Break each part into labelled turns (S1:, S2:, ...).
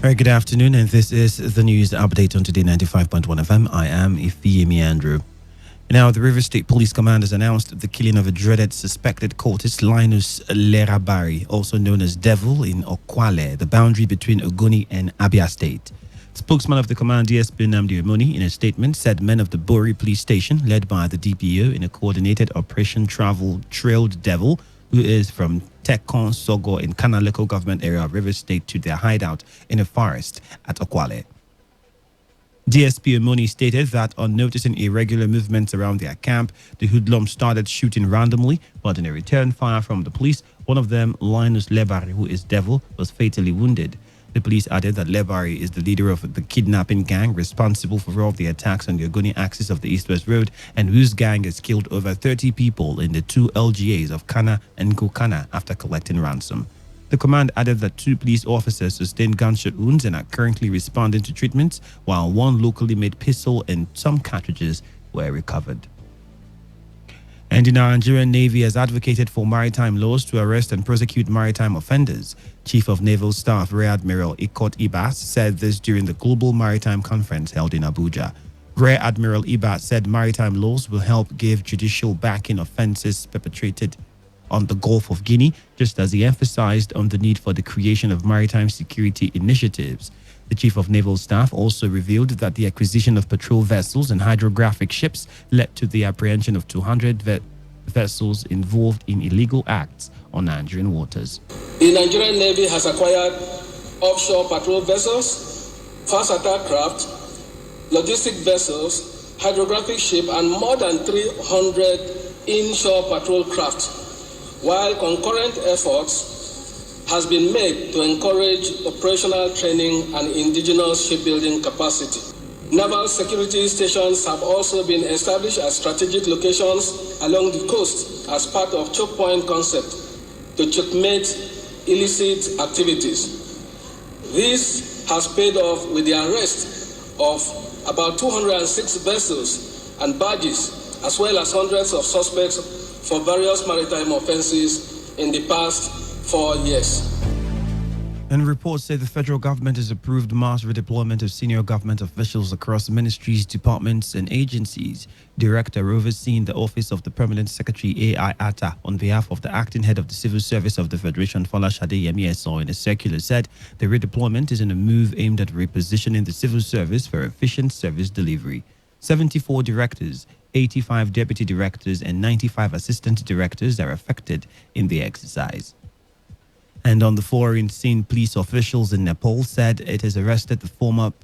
S1: Very good afternoon, and this is the news update on Today95.1 FM. I am Ifeemi Andrew. Now, the River State Police Command has announced the killing of a dreaded suspected cultist, Linus Lerabari, also known as Devil, in Okwale, the boundary between Ogoni and Abia State. Spokesman of the command, DSP Nnamdi Omoni, in a statement said men of the Bori police station, led by the DPO in a coordinated operation trailed Devil, who is from Tekon Sogo in Kana local government area of River State, to their hideout in a forest at Okwale. DSP Omoni stated that on noticing irregular movements around their camp, the hoodlums started shooting randomly, but in a return fire from the police, one of them, Linus Lebari, who is Devil, was fatally wounded. The police added that Lebari is the leader of the kidnapping gang responsible for all of the attacks on the Ogoni axis of the East-West Road, and whose gang has killed over 30 people in the two LGAs of Kana and Kokana after collecting ransom. The command added that 2 police officers sustained gunshot wounds and are currently responding to treatments, while 1 locally made pistol and some cartridges were recovered. And the Nigerian Navy has advocated for maritime laws to arrest and prosecute maritime offenders. Chief of Naval Staff Rear Admiral Ikot Ibas said this during the Global Maritime Conference held in Abuja. Rear Admiral Ibas said maritime laws will help give judicial backing offenses perpetrated on the Gulf of Guinea, just as he emphasized on the need for the creation of maritime security initiatives. The Chief of Naval Staff also revealed that the acquisition of patrol vessels and hydrographic ships led to the apprehension of 200 vessels involved in illegal acts on Nigerian waters.
S2: The Nigerian Navy has acquired offshore patrol vessels, fast attack craft, logistic vessels, hydrographic ship, and more than 300 inshore patrol craft, while concurrent efforts has been made to encourage operational training and indigenous shipbuilding capacity. Naval security stations have also been established as strategic locations along the coast as part of choke point concept to checkmate illicit activities. This has paid off with the arrest of about 206 vessels and barges, as well as hundreds of suspects for various maritime offenses in the past 4 years.
S1: And reports say the federal government has approved mass redeployment of senior government officials across ministries, departments, and agencies. Director overseeing the Office of the Permanent Secretary A.I. Atta, on behalf of the acting head of the Civil Service of the Federation, Folashade Yemi, in a circular, said the redeployment is in a move aimed at repositioning the civil service for efficient service delivery. 74 directors, 85 deputy directors, and 95 assistant directors are affected in the exercise. And on the foreign scene, police officials in Nepal said it has arrested the former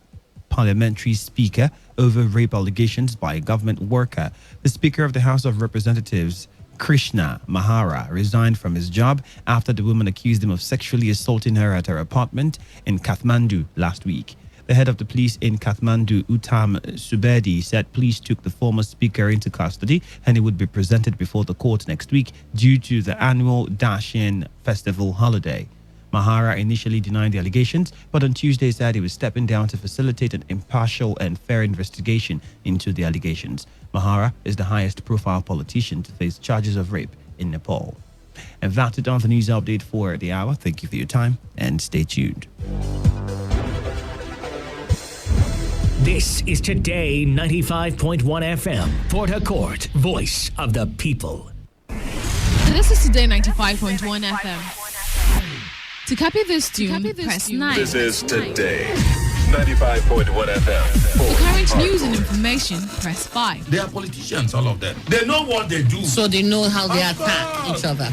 S1: parliamentary speaker over rape allegations by a government worker. The Speaker of the House of Representatives, Krishna Mahara, resigned from his job after the woman accused him of sexually assaulting her at her apartment in Kathmandu last week. The head of the police in Kathmandu, Uttam Subedi, said police took the former speaker into custody and he would be presented before the court next week due to the annual Dashian festival holiday. Mahara initially denied the allegations, but on Tuesday said he was stepping down to facilitate an impartial and fair investigation into the allegations. Mahara is the highest profile politician to face charges of rape in Nepal. And that's it on the news update for the hour. Thank you for your time and stay tuned.
S3: This is Today 95.1 FM, Port Harcourt, voice of the people.
S4: This is Today 95.1 FM. To copy this tune, press 9.
S5: This is Today 95.1 FM.
S4: For current news and information, press 5.
S6: They are politicians, all of them. They know what they do.
S7: So they know how they attack each other.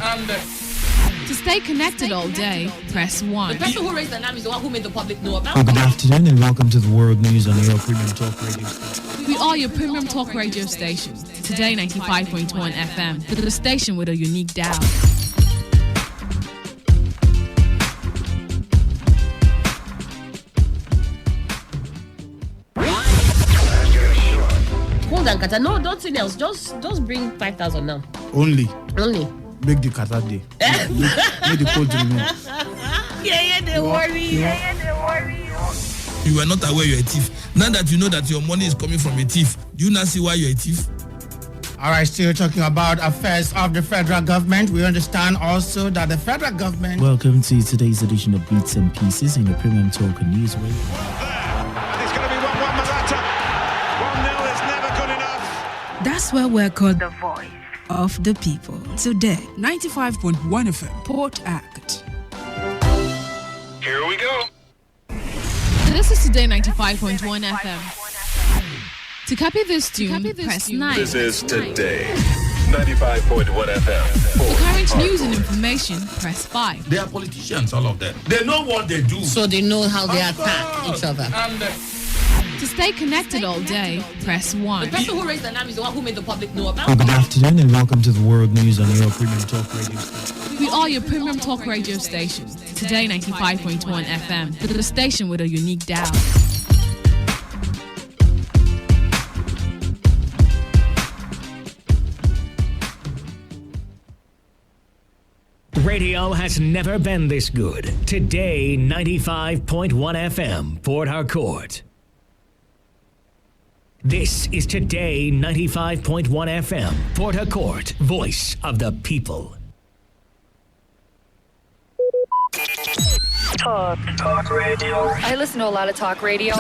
S4: To stay connected all day, press 1.
S7: The person who raised the alarm is the one who made the public know about
S1: Good afternoon and welcome to the World News on your Premium Talk Radio station.
S4: We are your premium talk radio station. Today 95.1 FM, the station with a unique dial.
S7: Hold on, Kata. No, don't say else. Just bring 5,000 now.
S8: Only.
S7: Make
S8: the Qatar day. Make the cold remain.
S7: Yeah, they worry.
S6: You are not aware you're a thief. Now that you know that your money is coming from a thief, do you not see why you're a thief?
S9: All right, still talking about affairs of the federal government. We understand also that the federal government...
S8: Welcome to today's edition of Beats and Pieces in your premium talk and news radio.
S10: And it's going to be 1-1 Malata. 1-0 is never good enough.
S11: That's why we're called the voice of the people. Today, 95.1 FM, Port Act.
S10: Here we go.
S4: This is Today 95.1 FM. To copy this tune, press 9.
S5: This is Today 95.1 FM.
S4: For current news and information, press 5.
S6: They are politicians, all of them. They know what they do.
S7: So they know how they attack each other.
S6: And
S4: To stay connected all day, press 1.
S7: The person who raised the name is the one who made the public know about
S1: Good afternoon and welcome to the World News on your premium talk radio station.
S4: We are your premium talk radio station. Today 95.1 FM, the station with a unique dial.
S3: Radio has never been this good. Today, 95.1 FM, Port Harcourt. This is Today 95.1 FM, Port Harcourt, voice of the people.
S12: Talk radio. I listen to a lot of talk radio.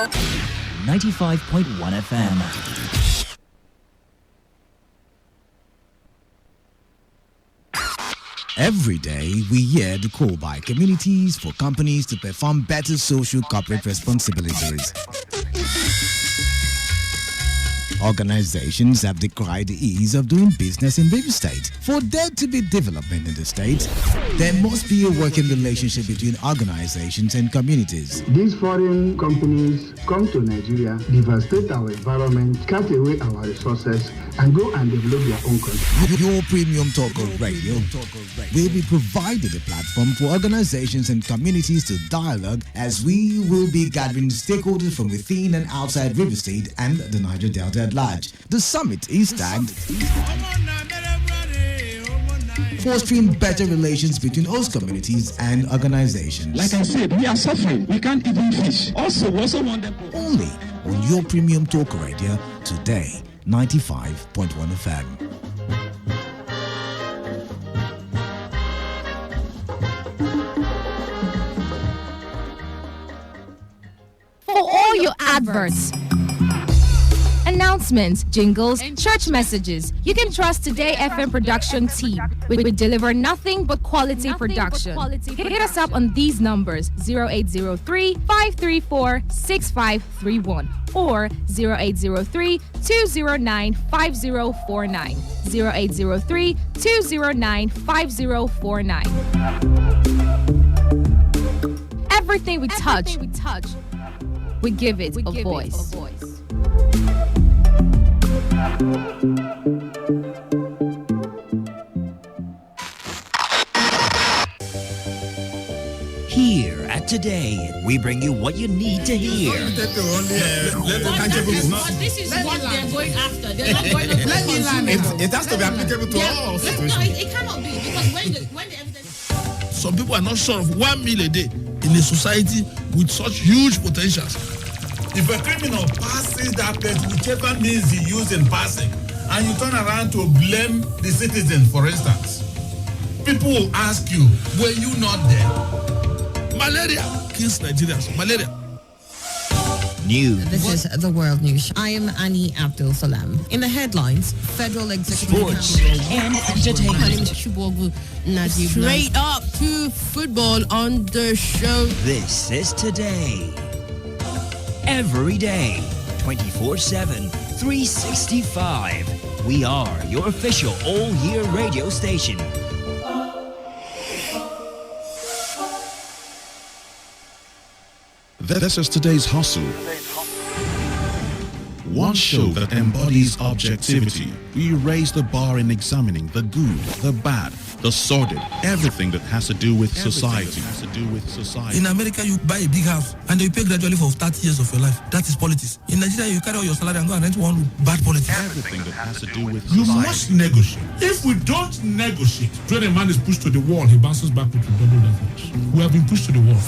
S13: 95.1 FM.
S14: Every day, we hear the call by communities for companies to perform better social corporate responsibilities. Organizations have decried the ease of doing business in real estate. For there to be development in the state, there must be a working relationship between organizations and communities.
S15: These foreign companies come to Nigeria, devastate our environment, cut away our resources, and go and develop their own country.
S14: Your Premium Talker Radio will be providing a platform for organizations and communities to dialogue as we will be gathering stakeholders from within and outside River State and the Niger Delta at large. The summit is tagged fostering better relations between host communities and organizations.
S16: Like I said, we are suffering. We can't even fish. Also, we also want them
S14: only on your Premium Talker Radio today. 95.1 FM.
S17: For all your adverts, announcements, jingles, church messages, you can trust Today FM production team. We deliver nothing but quality production. Hit us up on these numbers: 0803-534-6531 or 0803-209-5049. 0803-209-5049. Everything we touch, we give it a voice.
S13: Here at Today, we bring you what you need to hear.
S7: This is what they're going after. They're not going to
S6: it has to be applicable to all situations.
S7: No, it cannot be, because when the evidence...
S6: Some people are not sure of 1 meal a day in a society with such huge potentials. If a criminal passes that place, whichever means he used in passing, and you turn around to blame the citizen, for instance, people will ask you, were you not there? Malaria kills Nigerians. Malaria.
S13: News.
S7: This is the World News. I am Annie Abdul Salam. In the headlines, Federal Executive
S13: Sports and entertainment.
S7: My name is Shubogu Najib. Straight up to football on the show.
S13: This is Today. Every day, 24/7, 365. We are your official all-year radio station.
S18: This is Today's Hustle. One show that embodies objectivity. We raise the bar in examining the good, the bad, the sordid, everything that has to do with society.
S19: In America, you buy a big house and you pay gradually for 30 years of your life. That is politics. In Nigeria, you carry all your salary and go and rent one room. Bad politics.
S18: Everything that has to do with
S6: You
S18: society.
S6: must negotiate. If we don't negotiate, when a man is pushed to the wall, he bounces back with double that. We have been pushed to the wall.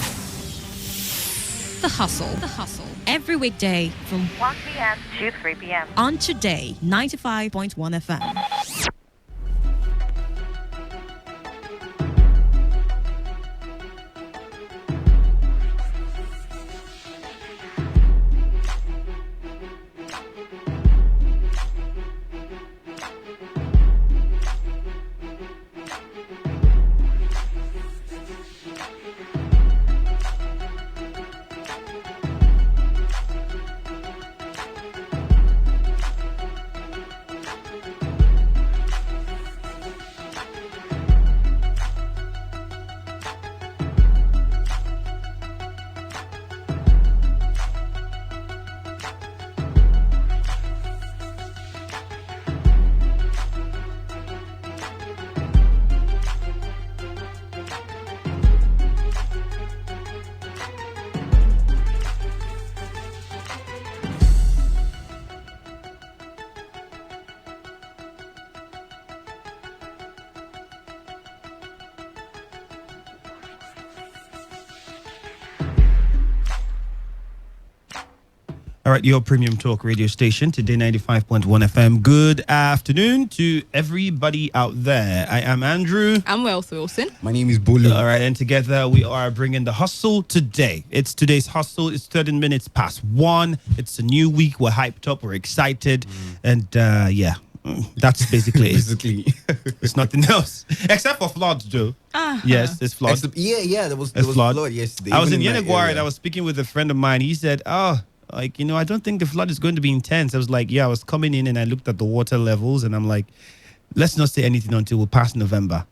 S7: The Hustle. Every weekday from
S12: 1 p.m. to 3 p.m.
S7: on Today 95.1 FM.
S1: All right, your premium talk radio station, Today 95.1 FM. Good afternoon to everybody out there. I am Andrew.
S4: I'm Wealth Wilson.
S20: My name is Bulu.
S1: All right, and together we are bringing the hustle today. It's today's hustle. It's 13 minutes past 1. It's a new week. We're hyped up. We're excited. And yeah, that's basically it. It's nothing else. Except for floods, Joe. Yes, it's floods.
S20: There was flood yesterday.
S1: I was in Yenagoa and I was speaking with a friend of mine. He said, I don't think the flood is going to be intense. I was like, I was coming in and I looked at the water levels and I'm like, let's not say anything until we pass November.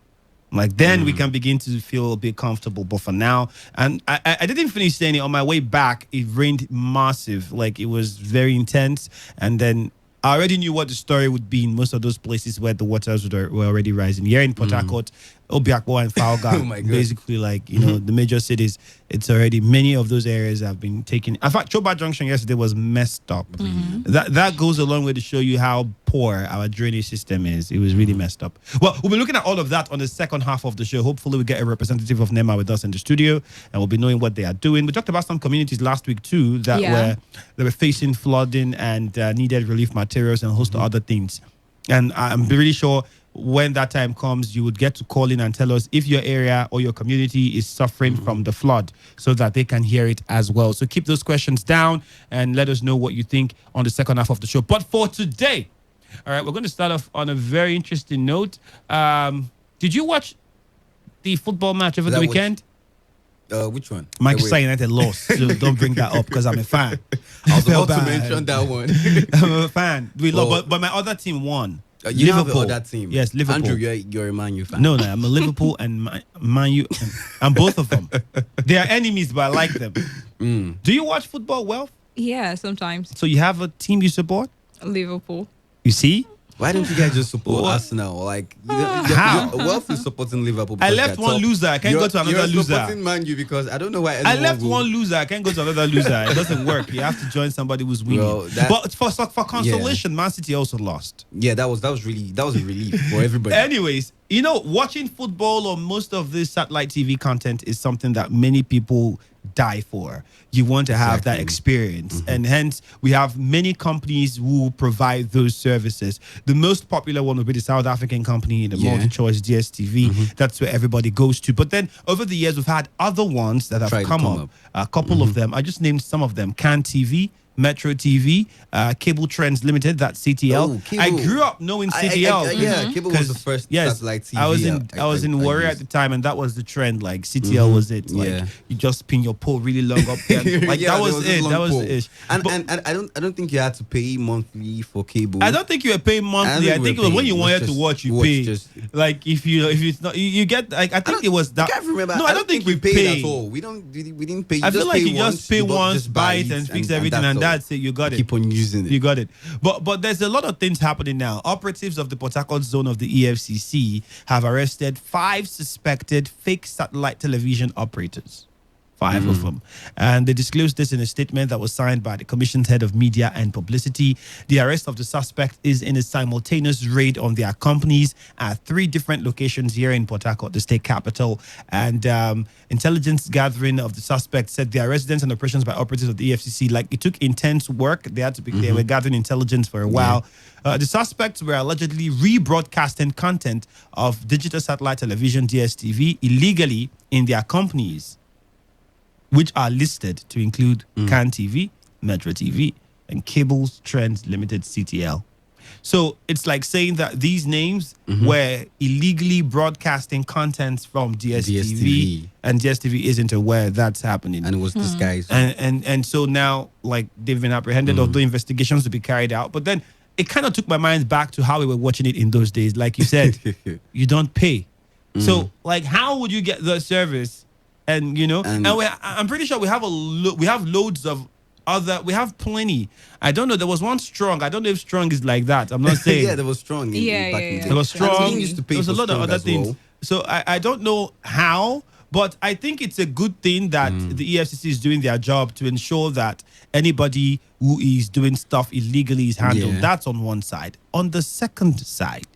S1: Like, then we can begin to feel a bit comfortable. But for now, and I didn't finish saying it. On my way back, it rained massive. Like, it was very intense. And then I already knew what the story would be in most of those places where the waters were already rising. Here in Port Harcourt, Obiakpo and Falga, basically the major cities, it's already, many of those areas have been taken. In fact, Choba Junction yesterday was messed up. That goes a long way to show you how poor our drainage system is. It was really messed up. Well, we'll be looking at all of that on the second half of the show. Hopefully we get a representative of NEMA with us in the studio and we'll be knowing what they are doing. We talked about some communities last week too that were facing flooding and needed relief materials and a host of other things. And I'm really sure when that time comes, you would get to call in and tell us if your area or your community is suffering from the flood so that they can hear it as well. So keep those questions down and let us know what you think on the second half of the show. But for today, all right, we're going to start off on a very interesting note. Did you watch the football match over the weekend?
S20: Which one?
S1: Manchester United lost, so don't bring that up because I'm a fan.
S20: I was about to mention that one.
S1: I'm a fan. We lost, but my other team won.
S20: You Liverpool. Have that team.
S1: Yes, Liverpool.
S20: Andrew, you're a Man U fan.
S1: No, I'm a Liverpool and Man U. I'm both of them. They are enemies, but I like them. Do you watch football, Wealth?
S4: Yeah, sometimes.
S1: So you have a team you support?
S4: Liverpool.
S1: You see?
S20: Why don't you guys just support Arsenal? Like,
S1: how?
S20: Wealth is supporting Liverpool.
S1: I left one loser. I can't go to another loser.
S20: You're supporting Man U because I don't know why.
S1: I left one loser. I can't go to another loser. It doesn't work. You have to join somebody who's winning. But for consolation, Man City also lost.
S20: Yeah, that was a relief for everybody.
S1: Anyways, watching football or most of this satellite TV content is something that many people die for. You want to have that experience, and hence we have many companies who provide those services. The most popular one would be the South African company, the multi-choice DSTV. That's where everybody goes to. But then over the years, we've had other ones that have come up. A couple of them. I just named some of them. Can TV, Metro TV, Cable Trends Limited, that's CTL. I grew up knowing CTL.
S20: Cable was the first satellite TV.
S1: I was in Warrior at the time, and that was the trend. Like CTL was it. Like you just pin your pole really long up there. Like that was it. That was the ish.
S20: And I don't think you had to pay monthly for cable.
S1: I don't think you were paying monthly. I think it was when you wanted to watch, you pay. Like if it's not, you get. Like I think it was that.
S20: I can't remember.
S1: No, I don't think we
S20: paid at all. We didn't pay.
S1: I feel like you just pay once, buy it, and fix everything, and that's it. You got it.
S20: Keep on using it.
S1: You got it. But there's a lot of things happening now. Operatives of the Port Harcourt zone of the EFCC have arrested 5 suspected fake satellite television operators. 5 of them. And they disclosed this in a statement that was signed by the Commission's head of media and publicity. The arrest of the suspect is in a simultaneous raid on their companies at 3 different locations here in Port Harcourt, the state capital. And intelligence gathering of the suspect said their residence and operations by operatives of the EFCC, like it took intense work. They had to be, they were gathering intelligence for a while. The suspects were allegedly rebroadcasting content of digital satellite television, DSTV, illegally in their companies, which are listed to include CAN TV, Metro TV, and Cables Trends Limited, CTL. So it's like saying that these names were illegally broadcasting contents from DSTV, and DSTV isn't aware that's happening.
S20: And it was disguised.
S1: And so now, like, they've been apprehended, although investigations to be carried out. But then it kind of took my mind back to how we were watching it in those days. Like you said, you don't pay. So, like, how would you get the service? And I'm pretty sure we have loads of other. We have plenty. I don't know. There was one Strong. I don't know if Strong is like that. I'm not saying.
S20: Yeah, there was Strong.
S1: There was Strong. There was a lot of other things. So I don't know how, but I think it's a good thing that the EFCC is doing their job to ensure that anybody who is doing stuff illegally is handled.
S20: Yeah.
S1: That's on one side. On the second side,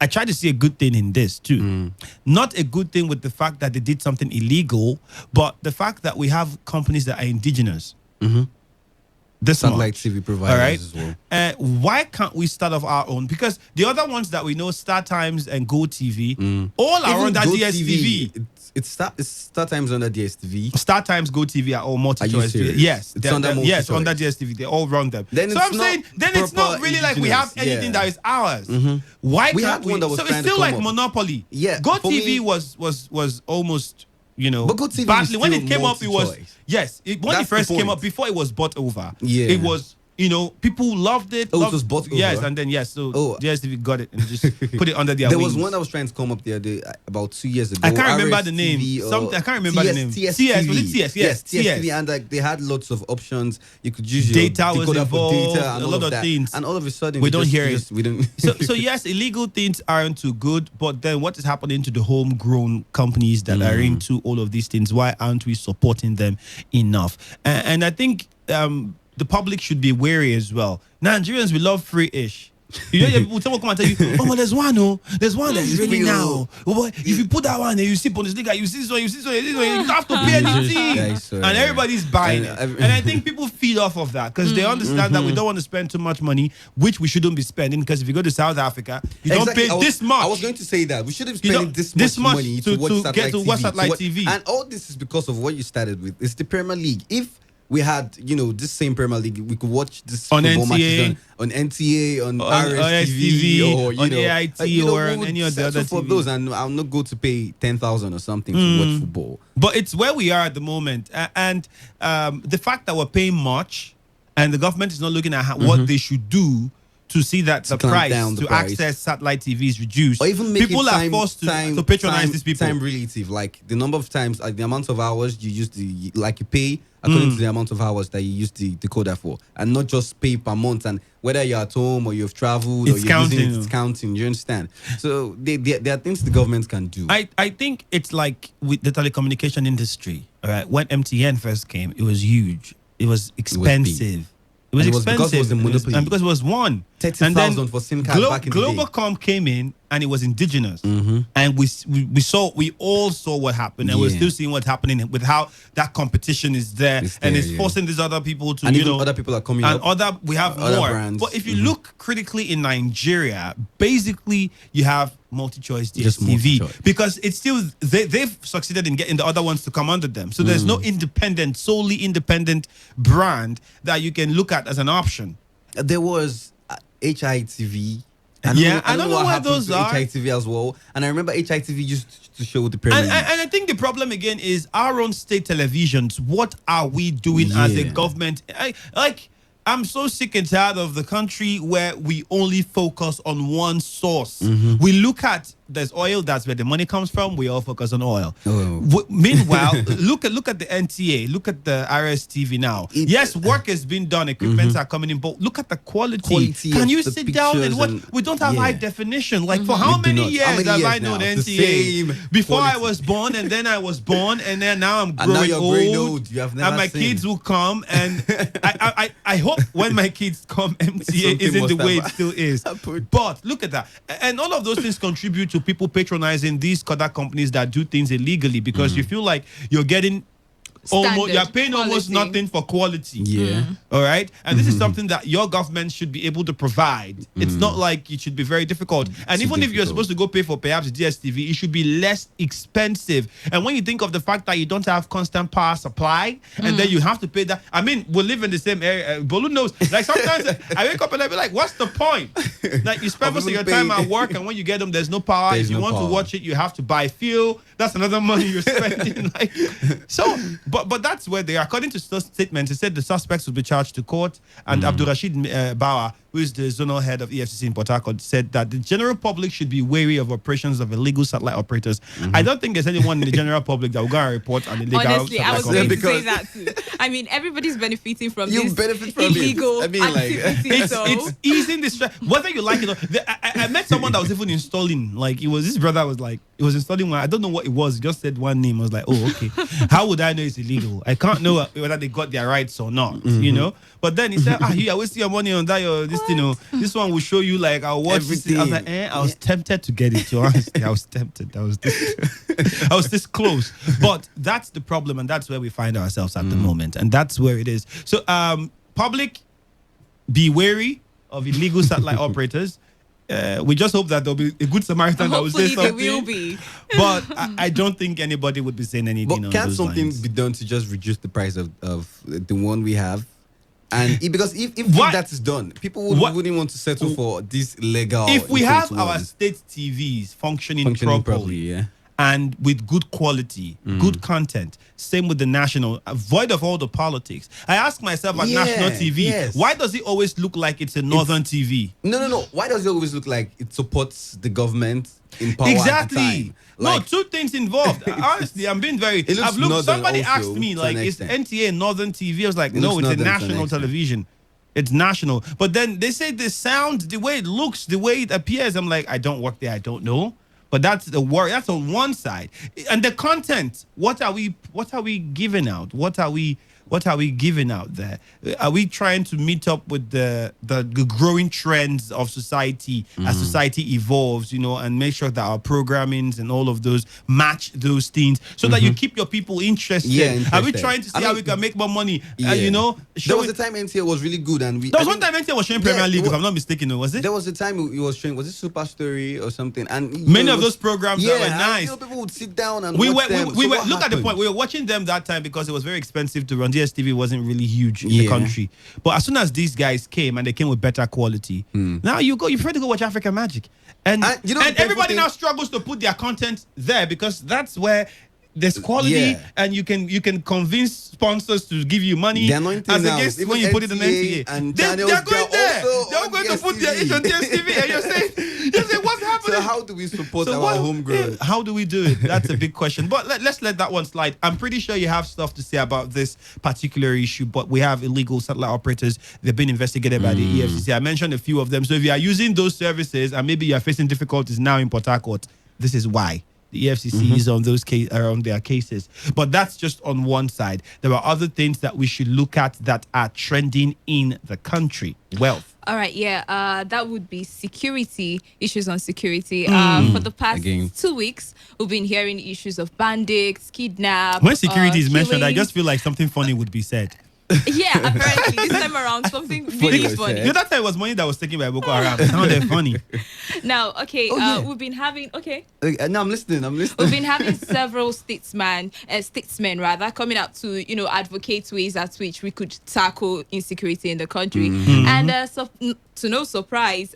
S1: I try to see a good thing in this too. Not a good thing with the fact that they did something illegal, but the fact that we have companies that are indigenous. This
S20: satellite TV providers as well.
S1: Why can't we start off our own? Because the other ones that we know, Star Times and Go TV, all are under DSTV.
S20: It's Star Times under DSTV.
S1: Star Times, Go TV are all multi-choice. Yes,
S20: it's under
S1: yes, under DSTV. They all run them.
S20: Then
S1: so I'm saying, then it's not really like we have anything that is ours. Why can't we? So it's still like monopoly.
S20: Yeah,
S1: Go TV was almost,
S20: but Go TV
S1: badly when it came up. It was when it first came up before it was bought over.
S20: Yeah,
S1: it was. People loved it.
S20: It was bought over.
S1: Yes, and then so DSTV got it and just put it under their
S20: There
S1: wings.
S20: was one that was trying to come up the other day, about 2 years ago.
S1: I can't remember the name. I can't remember the name.
S20: TS,
S1: was it TS? Yes,
S20: TS. And like they had lots of options. You could use your
S1: data was involved,
S20: data and
S1: a lot of things.
S20: And all of a sudden
S1: we don't hear it.
S20: We don't.
S1: So yes, illegal things aren't too good. But then what is happening to the homegrown companies that are into all of these things? Why aren't we supporting them enough? And I think the public should be wary as well. Nigerians, we love free-ish. People come and tell you, but there's one that's really now. If you put that one and you see Bundesliga, you see this one, you don't have to pay anything. And everybody's buying it. And I think people feed off of that because they understand that we don't want to spend too much money, which we shouldn't be spending, because if you go to South Africa, you don't pay this much.
S20: I was going to say that. We shouldn't spend this much money to watch satellite TV. And all this is because of what you started with. It's the Premier League. If we had, this same Premier League, we could watch this
S1: on
S20: football
S1: NTA,
S20: on NTA, on RSTV, or
S1: on AIT, or on any of the other
S20: for
S1: TV.
S20: those, and I'll not go to pay 10,000 or something to watch football.
S1: But it's where we are at the moment, and the fact that we're paying much, and the government is not looking at what they should do to see that the price to access satellite TV is reduced.
S20: Or even make
S1: people are forced to patronize these people.
S20: Time relative, like the number of times, like the amount of hours you use you pay according to the amount of hours that you use the decoder for, and not just pay per month. And whether you're at home or you've traveled or you're using it, it's counting. You understand? So there are things the government can do.
S1: I think it's like with the telecommunication industry. All right, when MTN first came, it was huge. It was expensive. It was expensive
S20: because it was a monopoly.
S1: and because it was one.
S20: 30,000 for SIM card back in the day.
S1: Globalcom came in and it was indigenous, and we all saw what happened, and we're still seeing what's happening with how that competition is there, and it's forcing these other people to,
S20: and other people are coming
S1: and
S20: up.
S1: We have
S20: other
S1: more
S20: brands.
S1: But if you look critically in Nigeria, basically you have multi-choice DSTV, because it's still they've succeeded in getting the other ones to come under them. So there's no solely independent brand that you can look at as an option.
S20: There was HITV.
S1: I don't know where those are.
S20: HITV as well. And I remember HITV used to show the Premier League.
S1: And I think the problem again is our own state televisions. What are we doing as a government? I'm so sick and tired of the country where we only focus on one source. We look at there's oil. That's where the money comes from. We all focus on oil.
S20: Oh.
S1: Meanwhile, look at the NTA. Look at the RSTV now. Yes, work has been done. Equipments are coming in, but look at the quality. Can you sit down and watch? We don't have high definition. Like for how many years have I known NTA? Before I was born, and then I was born, and then now I'm growing old.
S20: You have never
S1: and my kids will come, and I hope when my kids come, MTA isn't the way it still is. But look at that. And all of those things contribute to people patronizing these other companies that do things illegally, because you feel like you're getting you're paying almost nothing for quality.
S20: Yeah.
S1: All right. And this is something that your government should be able to provide. It's not like it should be very difficult. And even if you're supposed to go pay for perhaps DSTV, it should be less expensive. And when you think of the fact that you don't have constant power supply, and then you have to pay that. I mean, we live in the same area. Bolu knows. Like sometimes I wake up and I be like, what's the point? Like you spend most of your time at work, and when you get them, there's no power. If you want to watch it, you have to buy fuel. That's another money you're spending. But that's where they are. According to statements, it said the suspects will be charged to court. And Abdurrashid Bauer, who is the zonal head of EFCC in Port Harcourt, said that the general public should be wary of operations of illegal satellite operators. I don't think there's anyone in the general public that will go and report an illegal
S21: Honestly, I was going to say
S20: because-
S21: that too. I mean, everybody's benefiting from
S20: You
S21: this
S20: benefit from
S21: illegal
S20: it. I mean, like-
S21: activity.
S1: It's easing the stress, whether you like it or I met someone that was even installing, like his brother was like, he was installing one. I don't know what it was. He just said one name. I was like, oh, okay. How would I know it's illegal? I can't know whether they got their rights or not, you know? But then he said, you are wasting your money on that or this, you know. This one will show you, like, I'll watch everything. I was like, I was tempted to get it, honestly. I was tempted. I was this close. But that's the problem, and that's where we find ourselves at the moment. And that's where it is. So, public, be wary of illegal satellite operators. We just hope that there'll be a good Samaritan that will say something.
S21: Hopefully there will be.
S1: But I don't think anybody would be saying anything.
S20: But
S1: on
S20: can
S1: those
S20: something
S1: lines.
S20: be done to just reduce the price of the one we have? And because if that is done, people wouldn't want to settle for this legal.
S1: If we have our
S20: one.
S1: state TVs functioning properly,
S20: yeah.
S1: and with good quality, good content, same with the national, void of all the politics. I ask myself at national TV, why does it always look like it's a northern TV?
S20: No. Why does it always look like it supports the government in power
S1: Exactly.
S20: at the time?
S1: No, two things involved. Honestly, I'm being very.
S20: It looks
S1: I've looked.
S20: northern
S1: Somebody
S20: also,
S1: asked me,
S20: to
S1: like,
S20: an
S1: is
S20: extent.
S1: NTA northern TV? I was like,
S20: It
S1: no,
S20: looks
S1: it's a
S20: northern to an
S1: national
S20: extent.
S1: television. It's national. But then they say the sound, the way it looks, the way it appears. I'm like, I don't work there. I don't know. But that's the worry. That's on one side. And the content. What are we giving out? What are we giving out there? Are we trying to meet up with the growing trends of society as society evolves, you know, and make sure that our programmings and all of those match those things so that you keep your people interested? Are we trying to see how we can make more money? You know,
S20: there was a time NTA was really good, and
S1: there was one time NTA was showing Premier League, if I'm not mistaken, was it?
S20: There was a time it was showing, was it Super Story or something? And
S1: many of those programs that were nice.
S20: You know, people would sit down and
S1: we
S20: watch
S1: were,
S20: them.
S1: we
S20: So
S1: were
S20: what
S1: look at the
S20: happened?
S1: point. We were watching them that time because it was very expensive to run. DSTV wasn't really huge in the country. But as soon as these guys came and they came with better quality, now you prefer to go watch African Magic. And
S20: you know,
S1: and everybody now struggles to put their content there because that's where there's quality and you can convince sponsors to give you money as against when you put it on NTA.
S20: And
S1: they're going there. They're going to put their ish on DSTV and you're saying, what's happening?
S20: So how do we support our homegrown?
S1: How do we do it? That's a big question. But let's let that one slide. I'm pretty sure you have stuff to say about this particular issue, but we have illegal satellite operators. They've been investigated by the EFCC. I mentioned a few of them. So if you are using those services and maybe you are facing difficulties now in Port Harcourt, this is why. The EFCC is on those on their cases. But that's just on one side. There are other things that we should look at that are trending in the country. Wealth.
S21: All right, that would be security, issues on security. For the past 2 weeks, we've been hearing issues of bandits, kidnap.
S1: When security is mentioned, I
S21: killings.
S1: just feel like something funny would be said.
S21: Yeah, apparently this time around something really funny.
S1: The other time was money that was taken by Boko Haram. It sounded funny.
S21: Now, we've been having
S20: No, I'm listening.
S21: We've been having several statesmen coming out to advocate ways at which we could tackle insecurity in the country. And so, to no surprise,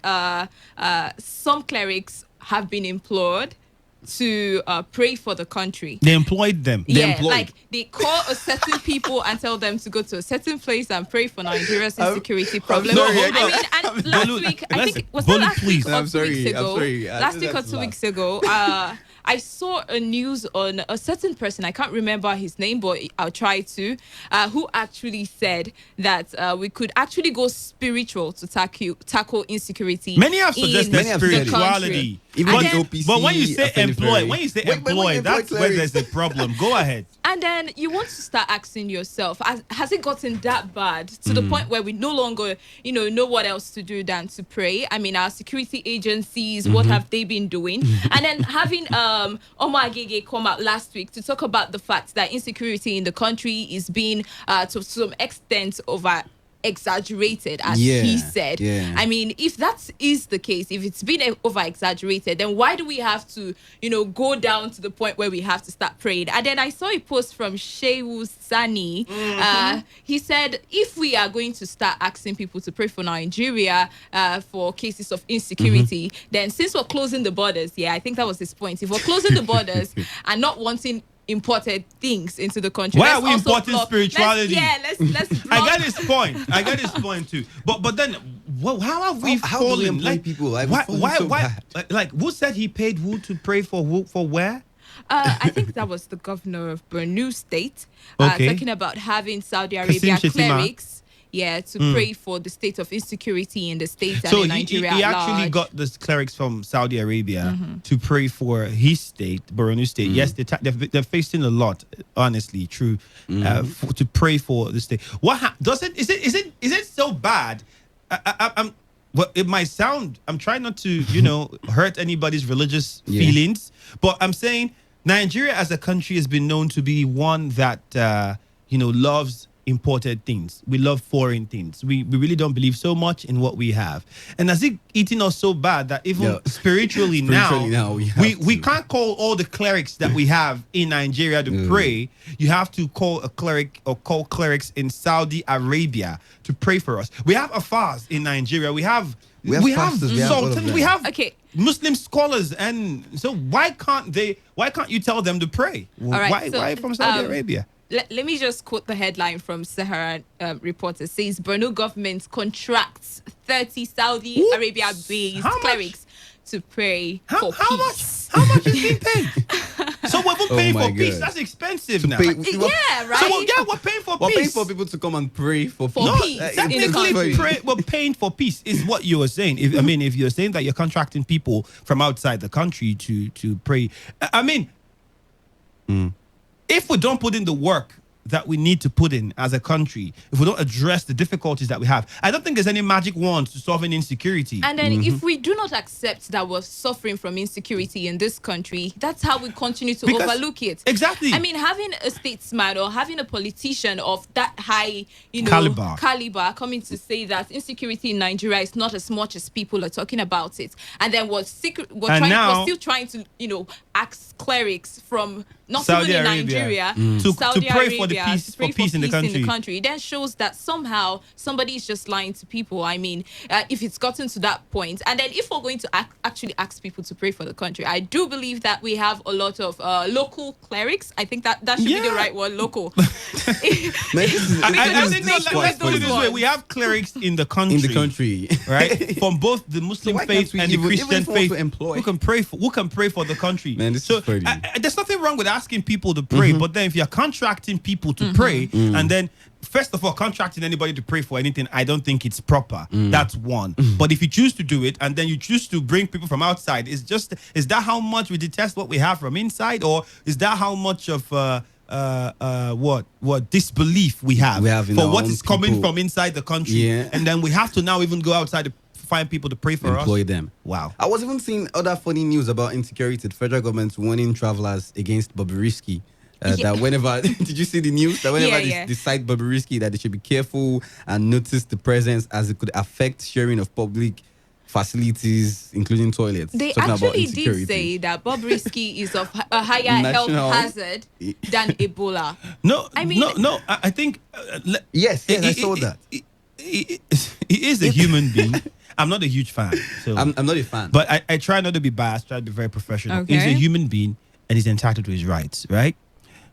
S21: some clerics have been implored to pray for the country.
S1: They employed them.
S21: Like they call a certain people and tell them to go to a certain place and pray for Nigeria's insecurity problem. And last week, I think was that last week or 2 weeks ago? Last week or 2 weeks ago, I saw a news on a certain person, I can't remember his name, but I'll try to, who actually said that we could actually go spiritual to tackle insecurity.
S1: Many have suggested spirituality. But when you say employ, that's where there's a problem. Go ahead.
S21: And then you want to start asking yourself, has it gotten that bad to the point where we no longer, know what else to do than to pray? I mean, our security agencies, what have they been doing? And then having Omar Agege come out last week to talk about the fact that insecurity in the country is being, to some extent, exaggerated, as he said. I mean, if that is the case, if it's been over exaggerated, then why do we have to go down to the point where we have to start praying? And then I saw a post from Shehu Sani. He said, if we are going to start asking people to pray for Nigeria for cases of insecurity, then since we're closing the borders, I think that was his point, if we're closing the borders and not wanting imported things into the country.
S1: Why are we importing spirituality?
S21: Let's
S1: I got his point too. But then, how have we fallen?
S20: Like people,
S1: why? Like, who said he paid who to pray for who for where?
S21: I think that was the governor of Borno State talking about having Saudi Arabia clerics. To pray for the state of insecurity in the state and in Nigeria.
S1: He actually got the clerics from Saudi Arabia to pray for his state, Borno State. Yes, they're facing a lot, honestly, true, to pray for the state. Is it so bad? Well, it might sound, I'm trying not to, hurt anybody's religious feelings, but I'm saying Nigeria as a country has been known to be one that, loves imported things. We love foreign things. We really don't believe so much in what we have. And has it eaten us so bad that even spiritually now we can't call all the clerics that we have in Nigeria to pray. You have to call a cleric or call clerics in Saudi Arabia to pray for us. We have Afars in Nigeria. We have sultans. We have Muslim scholars, and so why can't you tell them to pray? Why from Saudi Arabia?
S21: Let me just quote the headline from Sahara Reporter. It says, Borno government contracts 30 Saudi Arabia-based clerics to pray for peace.
S1: How much is being paid? So we're paying for peace. That's expensive now.
S21: Right?
S1: So we're paying for peace.
S20: We're paying for people to come and pray for peace.
S21: Peace.
S1: Technically, we're paying for peace is what you were saying. If you're saying that you're contracting people from outside the country to pray, if we don't put in the work that we need to put in as a country, if we don't address the difficulties that we have, I don't think there's any magic wand to solving insecurity.
S21: And then if we do not accept that we're suffering from insecurity in this country, that's how we continue to overlook it.
S1: Exactly.
S21: I mean, having a statesman or having a politician of that high, caliber coming to say that insecurity in Nigeria is not as much as people are talking about it, and then we're still trying to, ask clerics from not
S1: Saudi
S21: even in
S1: Arabia.
S21: Nigeria
S1: to
S21: Saudi
S1: pray
S21: Arabia
S1: for the peace in the country.
S21: It then shows that somehow somebody is just lying to people. I mean, if it's gotten to that point, and then if we're going to actually ask people to pray for the country, I do believe that we have a lot of local clerics. I think that should be the right word, local.
S1: Let's put it this way: we have clerics in the country, right, from both the Muslim faith and the Christian faith, who can pray for the country.
S20: Man, this is funny.
S1: There's nothing wrong with asking people to pray, but then if you're contracting people to pray, and then first of all, contracting anybody to pray for anything, I don't think it's proper. That's one. But if you choose to do it, and then you choose to bring people from outside, is that how much we detest what we have from inside, or is that how much of what disbelief we have for what is coming from inside the country, and then we have to now even go outside to find people to pray for us.
S20: Employ them.
S1: Wow.
S20: I was even seeing other funny news about insecurity. The federal government warning travelers against Bobrisky. That whenever did you see the news that whenever they decide Bobrisky that they should be careful and notice the presence as it could affect sharing of public facilities, including toilets.
S21: They actually did say that Bobrisky is of a higher health hazard than Ebola.
S1: I think
S20: yes, I saw that.
S1: He is a human being. I'm not a huge fan. So
S20: I'm not a fan.
S1: But I try not to be biased, try to be very professional.
S21: Okay.
S1: He's a human being and he's entitled to his rights, right?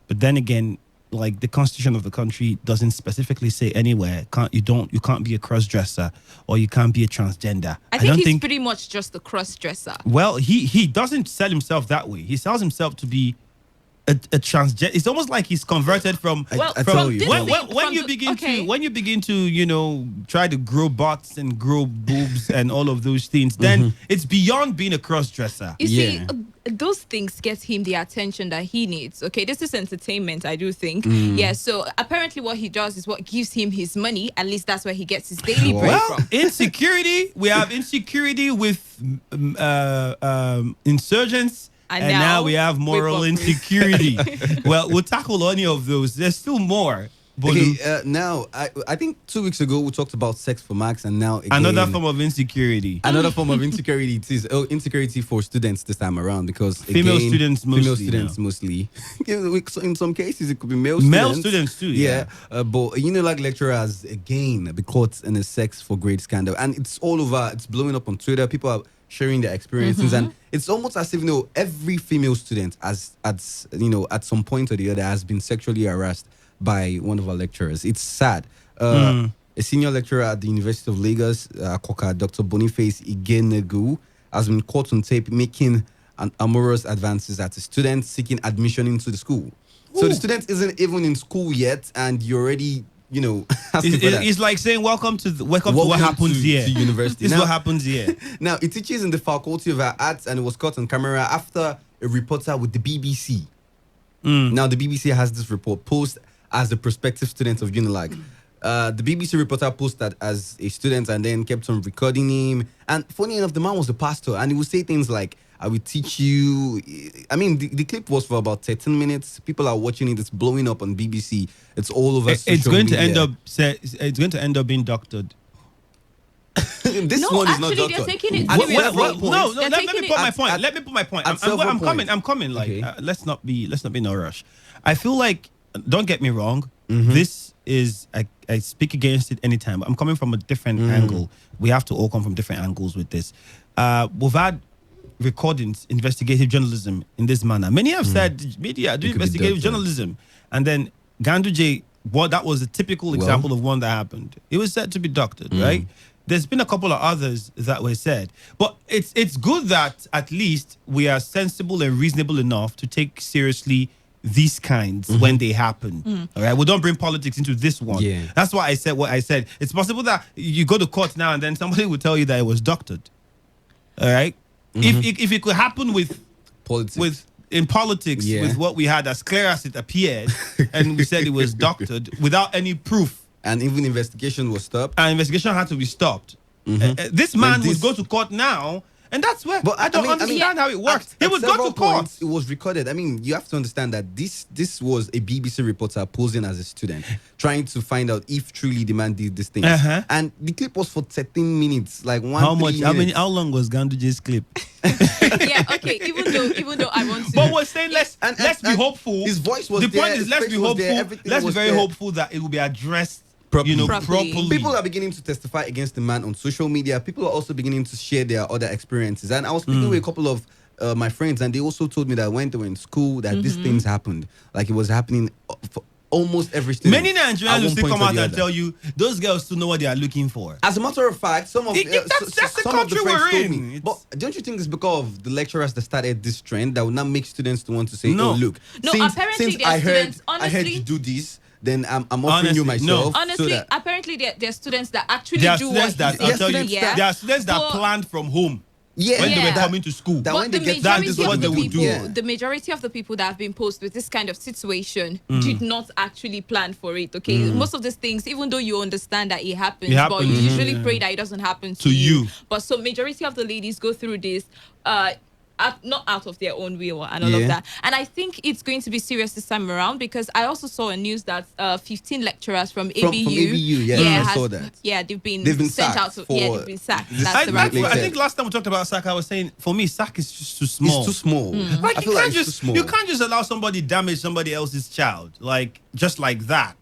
S1: But then again, like the constitution of the country doesn't specifically say anywhere you can't be a cross-dresser or you can't be a transgender.
S21: I think
S1: don't
S21: he's pretty much just a cross-dresser.
S1: Well, he doesn't sell himself that way. He sells himself to be a transgender. It's almost like he's converted from. When you begin to try to grow butts and grow boobs and all of those things, then it's beyond being a cross-dresser.
S21: You see, those things get him the attention that he needs. Okay, this is entertainment, I do think. Yeah, so apparently what he does is what gives him his money. At least that's where he gets his daily bread from.
S1: Insecurity. We have insecurity with insurgents. And now we have moral insecurity. Well, we'll tackle any of those. There's still more.
S20: Okay, now, I think 2 weeks ago we talked about sex for Max, and now again,
S1: another form of insecurity.
S20: Another form of insecurity. It is insecurity for students this time around because
S1: female students
S20: mostly. In some cases, it could be male
S1: students too. Yeah.
S20: But like lecturers again be caught in a sex for grade scandal, and it's all over. It's blowing up on Twitter. People are sharing their experiences, and it's almost as if every female student at some point or the other has been sexually harassed by one of our lecturers. It's sad. A senior lecturer at the University of Lagos, Dr. Boniface Igenegu, has been caught on tape making amorous advances at a student seeking admission into the school. Ooh. So the student isn't even in school yet, and you're already
S1: it's like saying welcome to what happens here
S20: to university.
S1: This is what happens here.
S20: Now it teaches in the Faculty of Arts, and it was caught on camera after a reporter with the BBC. Now the BBC has this report post as a prospective student of Unilag. The BBC reporter posted that as a student and then kept on recording him. And funny enough, the man was a pastor, and he would say things like, I will teach you. I mean, the clip was for about 13 minutes. People are watching it. It's blowing up on BBC. It's all over social media.
S1: It's going to end up being doctored.
S20: This one is not doctored.
S21: They're taking it
S1: let me put my point. I'm coming. Like, let's not be in a rush. I feel like, don't get me wrong. This is I speak against it anytime. I'm coming from a different angle. We have to all come from different angles with this. We've had recordings, investigative journalism in this manner. Many have said media do investigative journalism, and then Ganduje, that was a typical example of one that happened. It was said to be doctored, right? There's been a couple of others that were said, but it's good that at least we are sensible and reasonable enough to take seriously these kinds when they happen. All right, we don't bring politics into this one. That's why I said what I said. It's possible that you go to court now and then somebody will tell you that it was doctored. All right, if it could happen with
S20: politics,
S1: with what we had, as clear as it appeared, and we said it was doctored without any proof,
S20: and even investigation was stopped.
S1: And investigation had to be stopped. This man would go to court now. And that's where I don't understand how it works. He would go to court.
S20: It was recorded. I mean, you have to understand that this was a BBC reporter posing as a student, trying to find out if truly the man did this thing. And the clip was for 13 minutes. Like
S1: how long was Ganduje's clip?
S21: Okay. Even though I want to,
S1: but we're saying let's be hopeful.
S20: His voice was
S1: the
S20: there.
S1: point is let's be hopeful. Let's be very hopeful that it will be addressed. Properly.
S20: People are beginning to testify against the man on social media. People are also beginning to share their other experiences. And I was speaking with a couple of my friends, and they also told me that when they were in school, that these things happened. Like it was happening for almost every student.
S1: Many Nigerians will still come out and tell you those girls still know what they are looking for.
S20: As a matter of fact, some of
S1: that's the country we're in.
S20: But don't you think it's because of the lecturers that started this trend that would not make students to want to say, "Oh, look, since I heard you do this, then I'm offering you myself."
S21: Honestly, apparently there are students that actually do
S1: what there are students that planned from home. When they were coming to school.
S21: But the majority of the people that have been posed with this kind of situation did not actually plan for it, okay? Most of these things, even though you understand that it happens, but you usually pray that it doesn't happen to you. But so majority of the ladies go through this not out of their own will and all of that. And I think it's going to be serious this time around, because I also saw a news that 15 lecturers from ABU,
S20: I saw that.
S21: Yeah, they've been sent out. They've been sacked.
S1: I think last time we talked about SAC, I was saying, for me, SAC is just too small.
S20: It's too small.
S1: Like, you can't just allow somebody damage somebody else's child, like, just like that.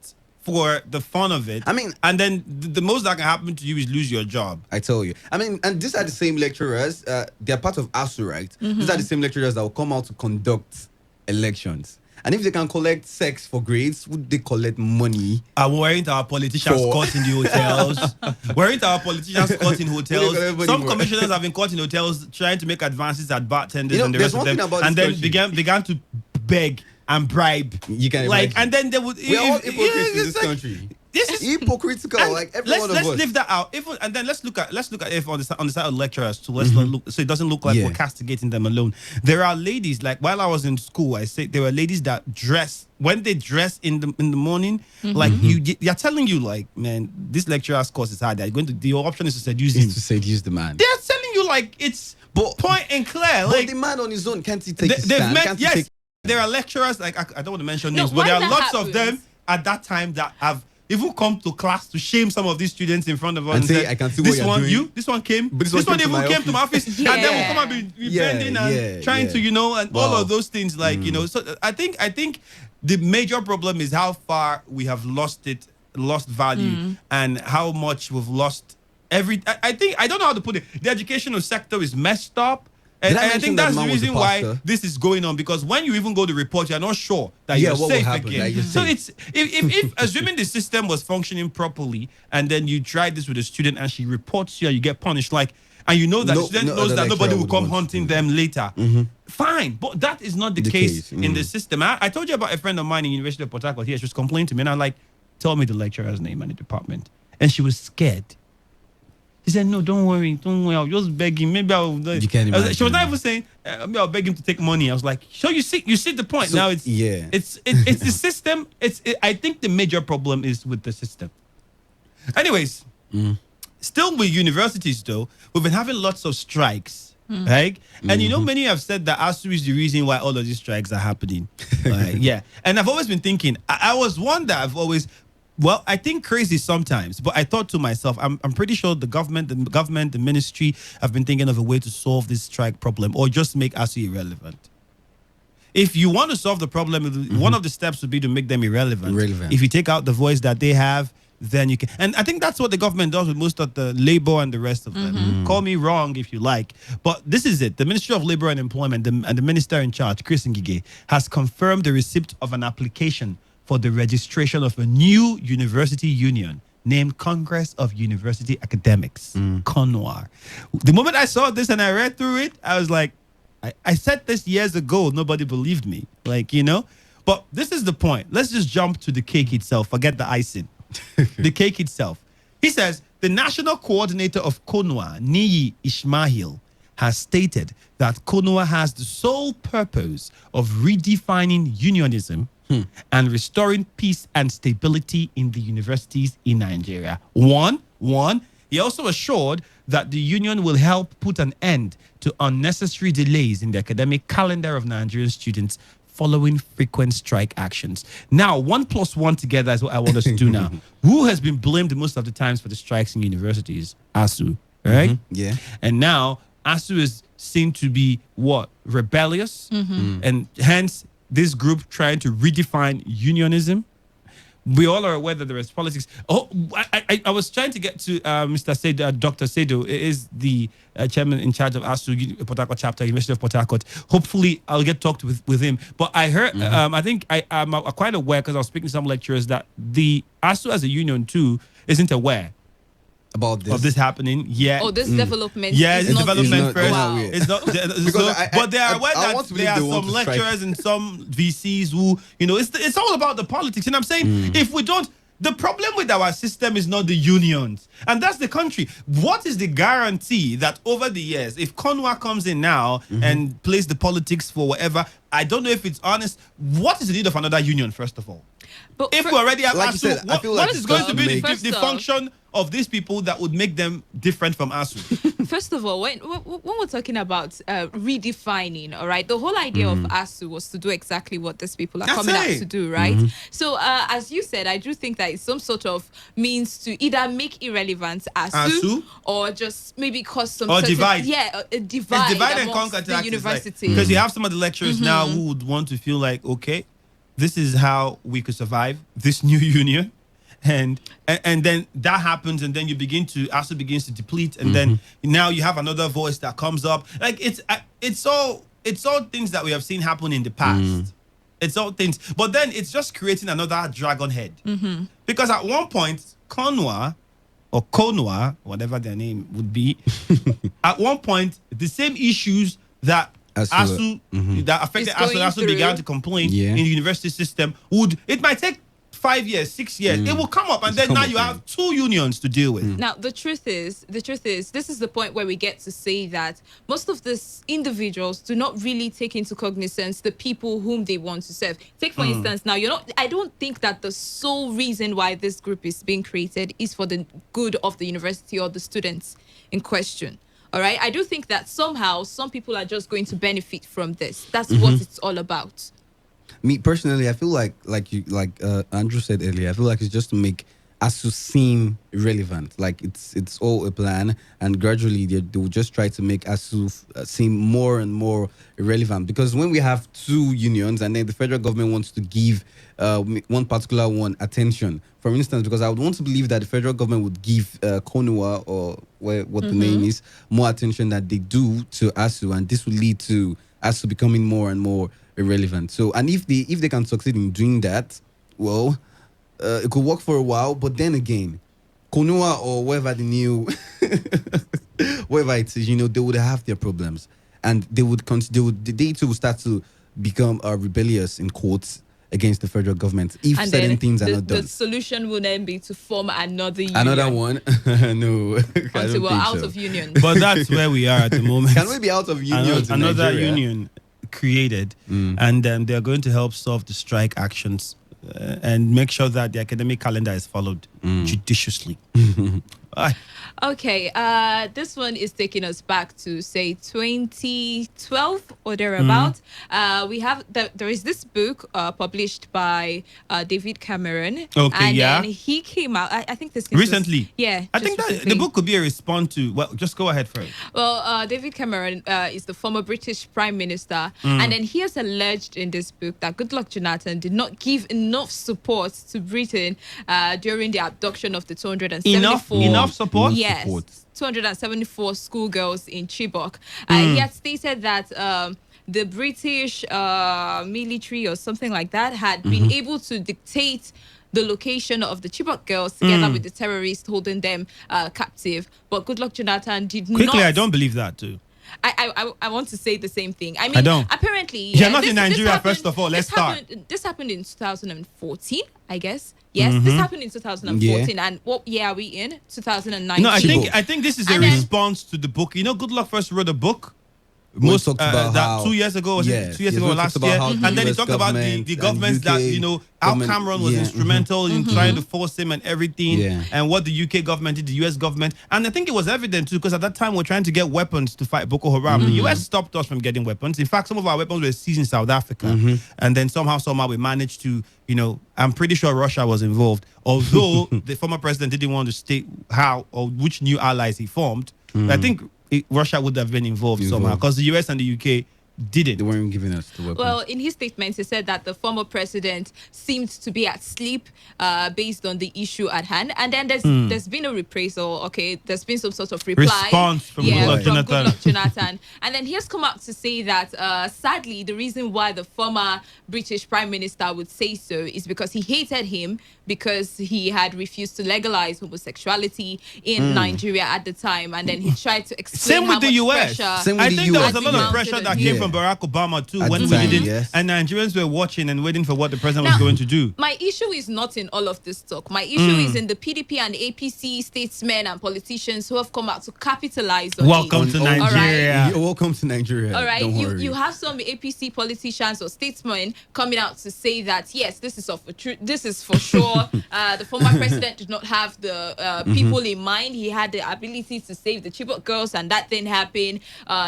S1: for the fun of it.
S20: I mean,
S1: and then the most that can happen to you is lose your job.
S20: I tell you. I mean, and these are the same lecturers. They're part of ASU, right? These are the same lecturers that will come out to conduct elections. And if they can collect sex for grades, would they collect money?
S1: Weren't our politicians caught in the hotels? Weren't our politicians caught in hotels? Some commissioners have been caught in hotels trying to make advances at bartenders and the rest of them. And then began to beg and bribe.
S20: You can
S1: and then they would.
S20: We're all hypocrites in this country. This is hypocritical, like every one of us.
S1: Let's leave that out. And then let's look at it on the side of lecturers too. Let's look, so it doesn't look like we're castigating them alone. There are ladies, like while I was in school, I say there were ladies that dress when they dress in the morning, like you're telling you, like, man, this lecturer's course is hard. They're going to, the option is to seduce him.
S20: To seduce the man.
S1: They're telling you like it's point and clear. Like
S20: the man on his own, can't he take his stand?
S1: There are lecturers, like I don't want to mention names, but there are lots of them at that time that have even come to class to shame some of these students in front of us
S20: and say, I can see
S1: this
S20: what you're
S1: doing. This one came, but this one even came to my office, and then we'll come and be bending and trying to, and all of those things, like, So I think the major problem is how far we have lost value and how much we've lost I think, I don't know how to put it. The educational sector is messed up. And I think that's the reason why this is going on, because when you even go to report, you're not sure that you're safe again. So it's if assuming the system was functioning properly, and then you try this with a student and she reports you and you get punished, and you know that the student knows that nobody will come hunting them later. Fine, but that is not the case in the system. I told you about a friend of mine in University of Port Harcourt here. She was complaining to me, and I'm like, tell me the lecturer's name and the department. And she was scared. He said, no, don't worry. I'll just beg him. Maybe I'll.
S20: You can't imagine.
S1: She was not even saying, maybe I'll beg him to take money. I was like, so you see the point. So, now it's the system. I think the major problem is with the system. Anyways, still with universities though, we've been having lots of strikes, right? And many have said that ASU is the reason why all of these strikes are happening. And I've always been thinking, I was one that I've always. Well, I think crazy sometimes, but I thought to myself, I'm pretty sure the government, the ministry have been thinking of a way to solve this strike problem or just make ASU irrelevant. If you want to solve the problem, one of the steps would be to make them irrelevant. If you take out the voice that they have, then you can. And I think that's what the government does with most of the labor and the rest of them. Call me wrong if you like, but this is it. The Ministry of Labor and Employment and the minister in charge, Chris Ngige, has confirmed the receipt of an application for the registration of a new university union named Congress of University Academics, CONUAR. The moment I saw this and I read through it, I was like, I said this years ago, nobody believed me. But this is the point. Let's just jump to the cake itself. Forget the icing. The cake itself. He says, the national coordinator of CONUAR, Niyi Ismail, has stated that CONUAR has the sole purpose of redefining unionism and restoring peace and stability in the universities in Nigeria. One, he also assured that the union will help put an end to unnecessary delays in the academic calendar of Nigerian students following frequent strike actions. Now, 1 + 1 together is what I want us to do now. Who has been blamed most of the times for the strikes in universities? ASU, right?
S20: Yeah.
S1: And now ASU is seen to be what? Rebellious, and hence this group trying to redefine unionism. We all are aware that there is politics. I was trying to get to Mr. Sedo, Dr. Sedo is the chairman in charge of ASU Port Harcourt chapter, University of Port Harcourt. Hopefully, I'll get talked with him. But I heard, I think I'm quite aware because I was speaking to some lecturers that the ASU as a union too isn't aware
S20: about this.
S1: Of this happening.
S21: This development.
S1: It's development first.
S21: Wow.
S1: It's not. But they are aware that there are some lecturers and some VCs who, it's all about the politics. And I'm saying, if we don't, the problem with our system is not the unions, and that's the country. What is the guarantee that over the years, if CONUAR comes in now and plays the politics for whatever, I don't know if it's honest. What is the need of another union, first of all?
S21: But
S1: if we already have ASU, what is going to be the function of these people that would make them different from ASU?
S21: First of all, when we're talking about redefining, all right, the whole idea of ASU was to do exactly what these people are coming out to do, right? So, as you said, I do think that it's some sort of means to either make irrelevant ASU or just maybe cause some
S1: or divide.
S21: A divide.
S1: It's divide and conquer
S21: the university.
S1: Because you have some of the lecturers now who would want to feel like, okay, this is how we could survive this new union. and then that happens, and then ASU begins to deplete, and then now you have another voice that comes up. Like it's all things that we have seen happen in the past. It's all things, but then it's just creating another dragon head. Because at one point, Konwa, whatever their name would be, at one point, the same issues that ASU that affected ASU began to complain in the university system it might take 5 years, 6 years, it will come up, and then now you have 2 unions to deal with.
S21: Now, the truth is, this is the point where we get to say that most of these individuals do not really take into cognizance the people whom they want to serve. Take, for instance, now, I don't think that the sole reason why this group is being created is for the good of the university or the students in question. All right? I do think that somehow some people are just going to benefit from this. That's what it's all about.
S20: Me personally, I feel like Andrew said earlier, I feel like it's just to make ASU seem relevant. Like it's all a plan, and gradually they will just try to make ASU seem more and more irrelevant. Because when we have 2 unions and then the federal government wants to give one particular one attention, for instance, because I would want to believe that the federal government would give Konua or what the name is more attention than they do to ASU, and this will lead to ASU becoming more and more irrelevant. So, and if they can succeed in doing that, well, it could work for a while. But then again, Konua or whatever the new, whatever it is, they would have their problems, and they too would start to become rebellious in courts against the federal government if certain things are not done.
S21: The solution will then be to form another union.
S20: Another one? No.
S21: Until we're out of union.
S1: But that's where we are at the moment.
S20: Can we be out of union?
S1: Another union created, and they're going to help solve the strike actions and make sure that the academic calendar is followed judiciously.
S21: Okay, this one is taking us back to say 2012 or thereabout. We have there is this book published by David Cameron.
S1: Okay,
S21: and then he came out. I think this
S1: recently.
S21: I
S1: think that the book could be a response to. Well, just go ahead first.
S21: Well, David Cameron is the former British Prime Minister, and then he has alleged in this book that Goodluck Jonathan did not give enough support to Britain during the abduction of the 274
S1: enough support.
S21: Yes, 274 schoolgirls in Chibok. He had stated that the British military or something like that had been able to dictate the location of the Chibok girls together with the terrorists holding them captive. But Goodluck Jonathan did not.
S1: Quickly, I don't believe that too.
S21: I want to say the same thing. I mean,
S1: I don't.
S21: Apparently,
S1: you're not in Nigeria. First of all, let's start.
S21: This happened in 2014, I guess. Yes, this happened in 2014, and what year are we in? 2019.
S1: No, I think this is a response to the book. Goodluck first wrote a book. Most that 2 years ago, 2 years ago, last year, and then he talked about the governments that how Cameron was instrumental in trying to force him and everything, and what the UK government did, the US government, and I think it was evident too because at that time we're trying to get weapons to fight Boko Haram. The US stopped us from getting weapons. In fact, some of our weapons were seized in South Africa, and then somehow we managed to, I'm pretty sure Russia was involved, although the former president didn't want to state how or which new allies he formed. I think Russia would have been involved somehow because the US and the UK didn't.
S20: They weren't giving us the weapons.
S21: Well, in his statement, he said that the former president seemed to be asleep based on the issue at hand. And then there's been a reprisal. Okay, there's been some sort of
S1: response from
S21: Goodluck Jonathan. And then he has come out to say that, sadly, the reason why the former British Prime Minister would say so is because he hated him because he had refused to legalize homosexuality in Nigeria at the time. And then he tried to explain
S1: Same with the US. I think there was a lot of pressure that came from Barack Obama too when we didn't, and Nigerians were watching and waiting for what the president was going to do.
S21: My issue is not in all of this talk. My issue is in the PDP and APC statesmen and politicians who have come out to capitalize on
S1: Welcome to Nigeria.
S20: Right? Welcome to Nigeria.
S21: All right, you have some APC politicians or statesmen coming out to say that yes, this is for sure. The former president did not have the people in mind. He had the ability to save the Chibok girls, and that didn't happen.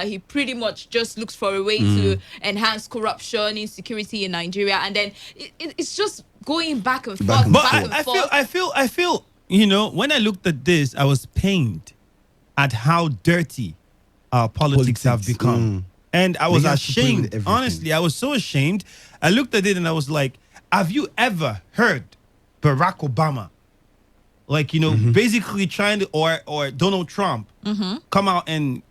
S21: He pretty much just looks for a way to enhance corruption, insecurity in Nigeria, and then it's just going back and forth.
S1: But I feel, when I looked at this, I was pained at how dirty our politics have become. And I was ashamed. Honestly, I was so ashamed. I looked at it and I was like, have you ever heard Barack Obama like, basically trying to, or Donald Trump come out and,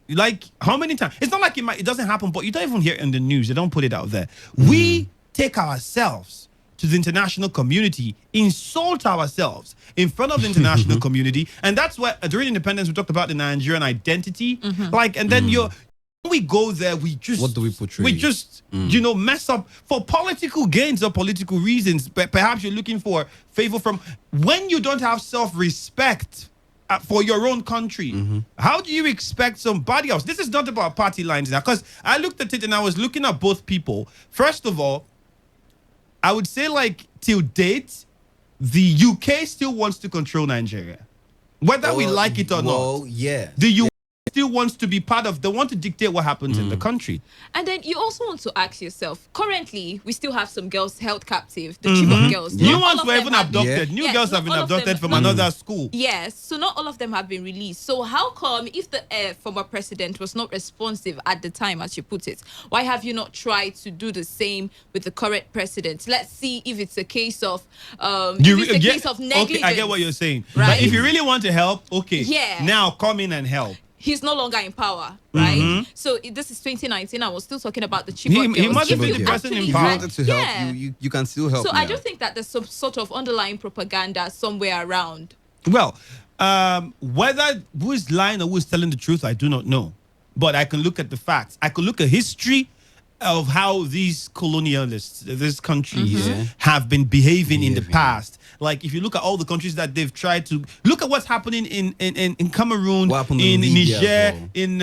S1: like, how many times? It's not like it doesn't happen, but you don't even hear it in the news. They don't put it out there. We take ourselves to the international community, insult ourselves in front of the international community. And that's why during independence, we talked about the Nigerian identity. Like, and then we go there, we just...
S20: What do we portray?
S1: We just, mess up for political gains or political reasons. But perhaps you're looking for favor from... When you don't have self-respect for your own country, how do you expect somebody else? This is not about party lines now, because I looked at it and I was looking at both people. First of all, I would say, like, till date, the UK still wants to control Nigeria. Whether we like it or not.
S20: Yeah.
S1: The UK still wants to be part of, they want to dictate what happens in the country.
S21: And then you also want to ask yourself, currently, we still have some girls held captive, the Chibok girls.
S1: New ones were even abducted. New girls have been abducted from another school.
S21: Yes, so not all of them have been released. So how come, if the former president was not responsive at the time, as you put it, why have you not tried to do the same with the current president? Let's see if it's a case of case of negligence.
S1: Okay, I get what you're saying.
S21: Right?
S1: But if you really want to help, okay,
S21: yeah,
S1: now come in and help.
S21: He's no longer in power, right? So this is 2019. I was still talking about the Chibok girls.
S1: He must have been the person in power.
S20: If you wanted to help, you can still help.
S21: So I do think that there's some sort of underlying propaganda somewhere around.
S1: Well, whether who is lying or who is telling the truth, I do not know. But I can look at the facts. I can look at history of how these colonialists, this country, have been behaving in the past. Like, if you look at all the countries that they've tried to look at what's happening in Cameroon, in Niger, in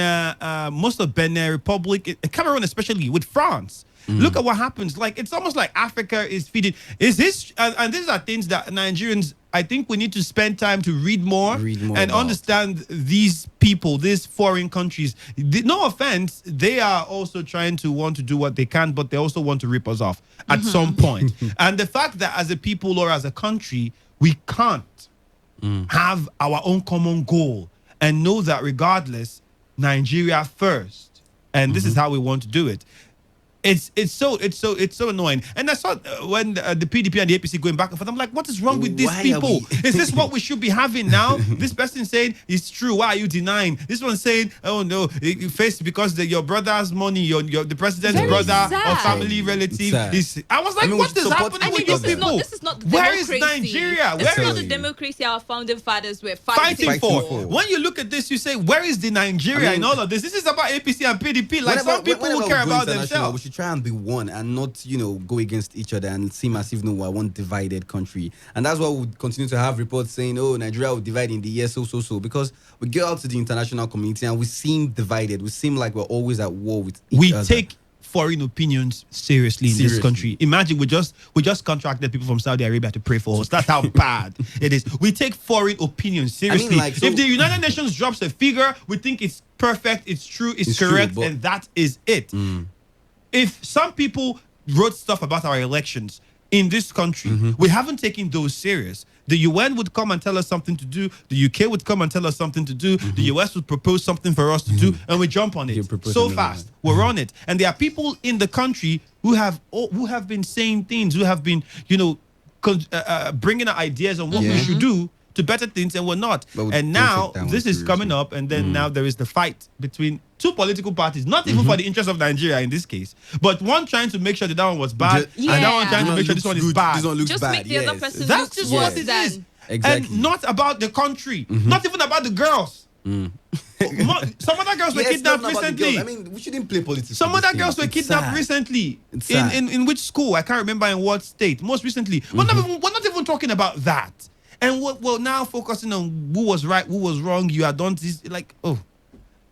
S1: most of Benin Republic, Cameroon especially, with France. Look at what happens. Like, it's almost like Africa is feeding. Is this and these are things that Nigerians, I think we need to spend time to read more and understand these people, these foreign countries. No offense, they are also trying to want to do what they can, but they also want to rip us off at some point. And the fact that as a people or as a country, we can't have our own common goal and know that regardless, Nigeria first. And this is how we want to do it. It's so annoying. And I saw when the PDP and the APC going back and forth, I'm like, what is wrong with these people? Is this what we should be having now? This person saying it's true. Why are you denying? This one saying, oh no, you face because your brother's money, the president's brother or family relative. I was like, what is happening with these people?
S21: This is not the
S1: Where is
S21: democracy.
S1: Nigeria?
S21: This is not the democracy our founding fathers were fighting
S1: for. When you look at this, you say, where is the Nigeria in all of this? This is about APC and PDP. Like, some people who care about themselves.
S20: Try and be one and not, go against each other and seem as if we're one divided country. And that's why we continue to have reports saying, oh, Nigeria will divide in the year so, because we get out to the international community and we seem divided. We seem like we're always at war with each other. We take
S1: foreign opinions seriously in this country. Imagine we just contracted people from Saudi Arabia to pray for us. That's how bad it is. We take foreign opinions seriously. If the United Nations drops a figure, we think it's perfect, it's true, it's correct, true, and that is it. If some people wrote stuff about our elections in this country, we haven't taken those serious. The UN would come and tell us something to do. The UK would come and tell us something to do. The US would propose something for us to do, and we jump on it so fast. We're on it, and there are people in the country who have been saying things, who have been, bringing out ideas on what we should do to better things, and we're not. And now this is coming up, and then now there is the fight between two political parties, not even for the interest of Nigeria in this case, but one trying to make sure that one was bad, and that one trying to make sure this one is bad.
S20: This one looks
S21: just
S20: bad.
S21: Make the other person
S1: That's
S21: look
S1: just what it is.
S20: Exactly.
S1: And not about the country, not even about the girls. Some other girls were kidnapped recently.
S20: I mean, we shouldn't play politics.
S1: Some other girls were kidnapped recently. In which school? I can't remember in what state. Most recently. We're not even talking about that. And we're now focusing on who was right, who was wrong. You had done this, like, oh,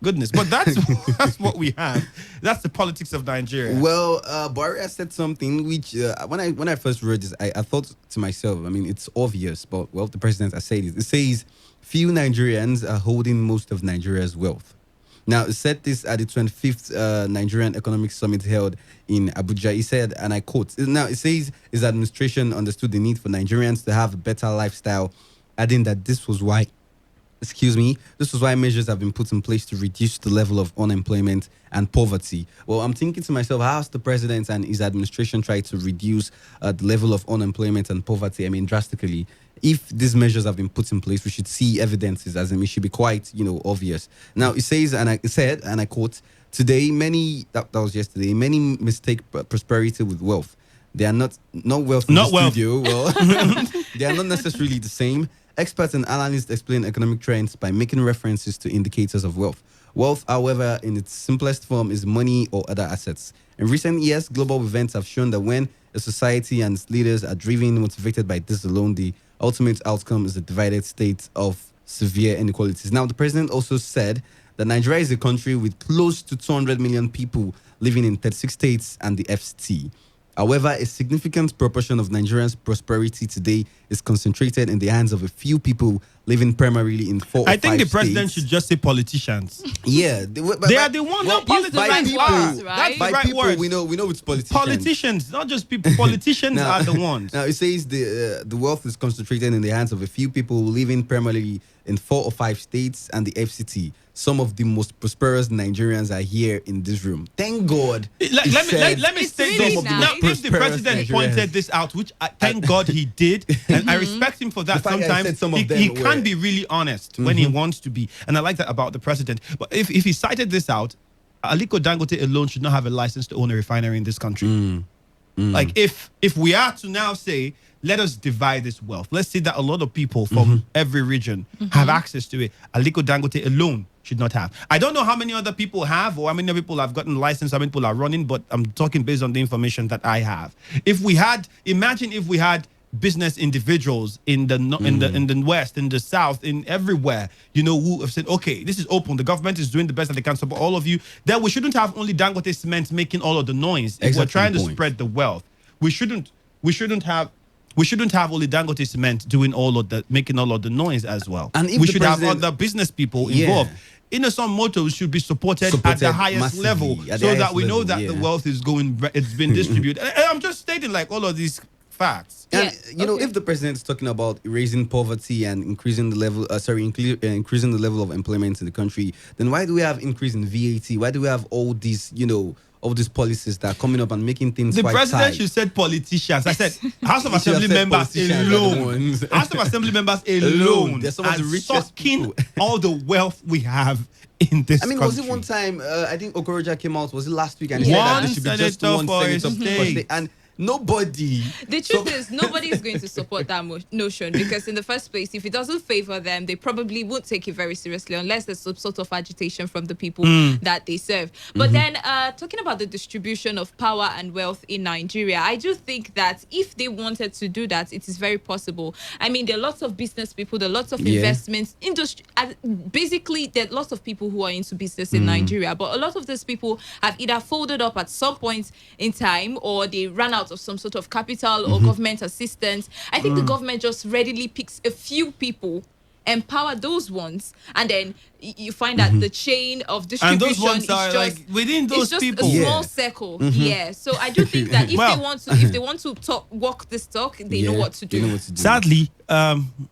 S1: goodness. But that's what we have. That's the politics of Nigeria.
S20: Well, Buhari said something which, when I first read this, I thought to myself, I mean, it's obvious, but, well, the president has said it. It says, few Nigerians are holding most of Nigeria's wealth. Now, he said this at the 25th Nigerian Economic Summit held in Abuja. He said, and I quote, now it says his administration understood the need for Nigerians to have a better lifestyle, adding that this was why measures have been put in place to reduce the level of unemployment and poverty. Well, I'm thinking to myself, how has the president and his administration tried to reduce the level of unemployment and poverty, drastically? if these measures have been put in place, we should see evidences, as in it should be quite, obvious. Now it says, and I quote, today that was yesterday, many mistake prosperity with wealth. They are not wealth in the studio. Well, they are not necessarily the same. Experts and analysts explain economic trends by making references to indicators of wealth. Wealth, however, in its simplest form, is money or other assets. In recent years, global events have shown that when a society and its leaders are driven, motivated by this alone, the ultimate outcome is a divided state of severe inequalities. Now, the president also said that Nigeria is a country with close to 200 million people living in 36 states and the FCT. However, a significant proportion of Nigerians' prosperity today is concentrated in the hands of a few people living primarily in 4 or 5 states.
S1: I think the president should just say politicians.
S20: Yeah.
S1: They are the ones that politicians
S20: are.
S1: That's the
S20: by
S1: right
S20: people,
S1: word.
S20: we know it's politicians.
S1: Politicians, not just people. Politicians are the ones.
S20: Now, it says the wealth is concentrated in the hands of a few people living primarily in 4 or 5 states and the FCT. Some of the most prosperous Nigerians are here in this room. Thank God.
S1: Let me state this. Now, if the president pointed this out, which thank God he did, and I respect him for that. Sometimes he can be really honest when he wants to be, and I like that about the president. But if he cited this out, Aliko Dangote alone should not have a license to own a refinery in this country. Like if we are to now say, let us divide this wealth, let's say that a lot of people from every region have access to it. Aliko Dangote alone should not have. I don't know how many other people have, or how many people have gotten license, how many people are running, but I'm talking based on the information that I have. Imagine if we had business individuals in the West, in the South, in everywhere, who have said, okay, this is open, the government is doing the best that they can support all of you, then we shouldn't have only Dangote Cement making all of the noise. If we're trying to spread the wealth, we shouldn't have only Dangote Cement making all of the noise as well. And we should have other business people involved. Innocent Motors should be supported at the highest level, so that we know that the wealth is it's been distributed. And I'm just stating all of these facts.
S20: And if the president is talking about erasing poverty and increasing the level, increasing the level of employment in the country, then why do we have increase in VAT? Why do we have all these, all these policies that are coming up and making things
S1: the
S20: quite
S1: president
S20: tight?
S1: should say politicians. I said House of Assembly members alone. House of Assembly members alone.
S20: They're some of the richest
S1: sucking all the wealth we have in this country.
S20: Was it one time? I think Okoroja came out. Was it last week? And he said that there should be just one senator per state. And nobody.
S21: The truth is, nobody is going to support that notion, because in the first place, if it doesn't favor them, they probably won't take it very seriously unless there's some sort of agitation from the people that they serve. But then, talking about the distribution of power and wealth in Nigeria, I do think that if they wanted to do that, it is very possible. I mean, there are lots of business people, there are lots of investments, industry. Basically, there are lots of people who are into business in Nigeria, but a lot of these people have either folded up at some point in time, or they ran out of some sort of capital or government assistance. I think the government just readily picks a few people, empower those ones, and then you find that the chain of distribution
S1: and those ones
S21: is
S1: are
S21: just
S1: within those people.
S21: A small circle. So I do think that if they want to walk this talk, they know what to do.
S1: Sadly,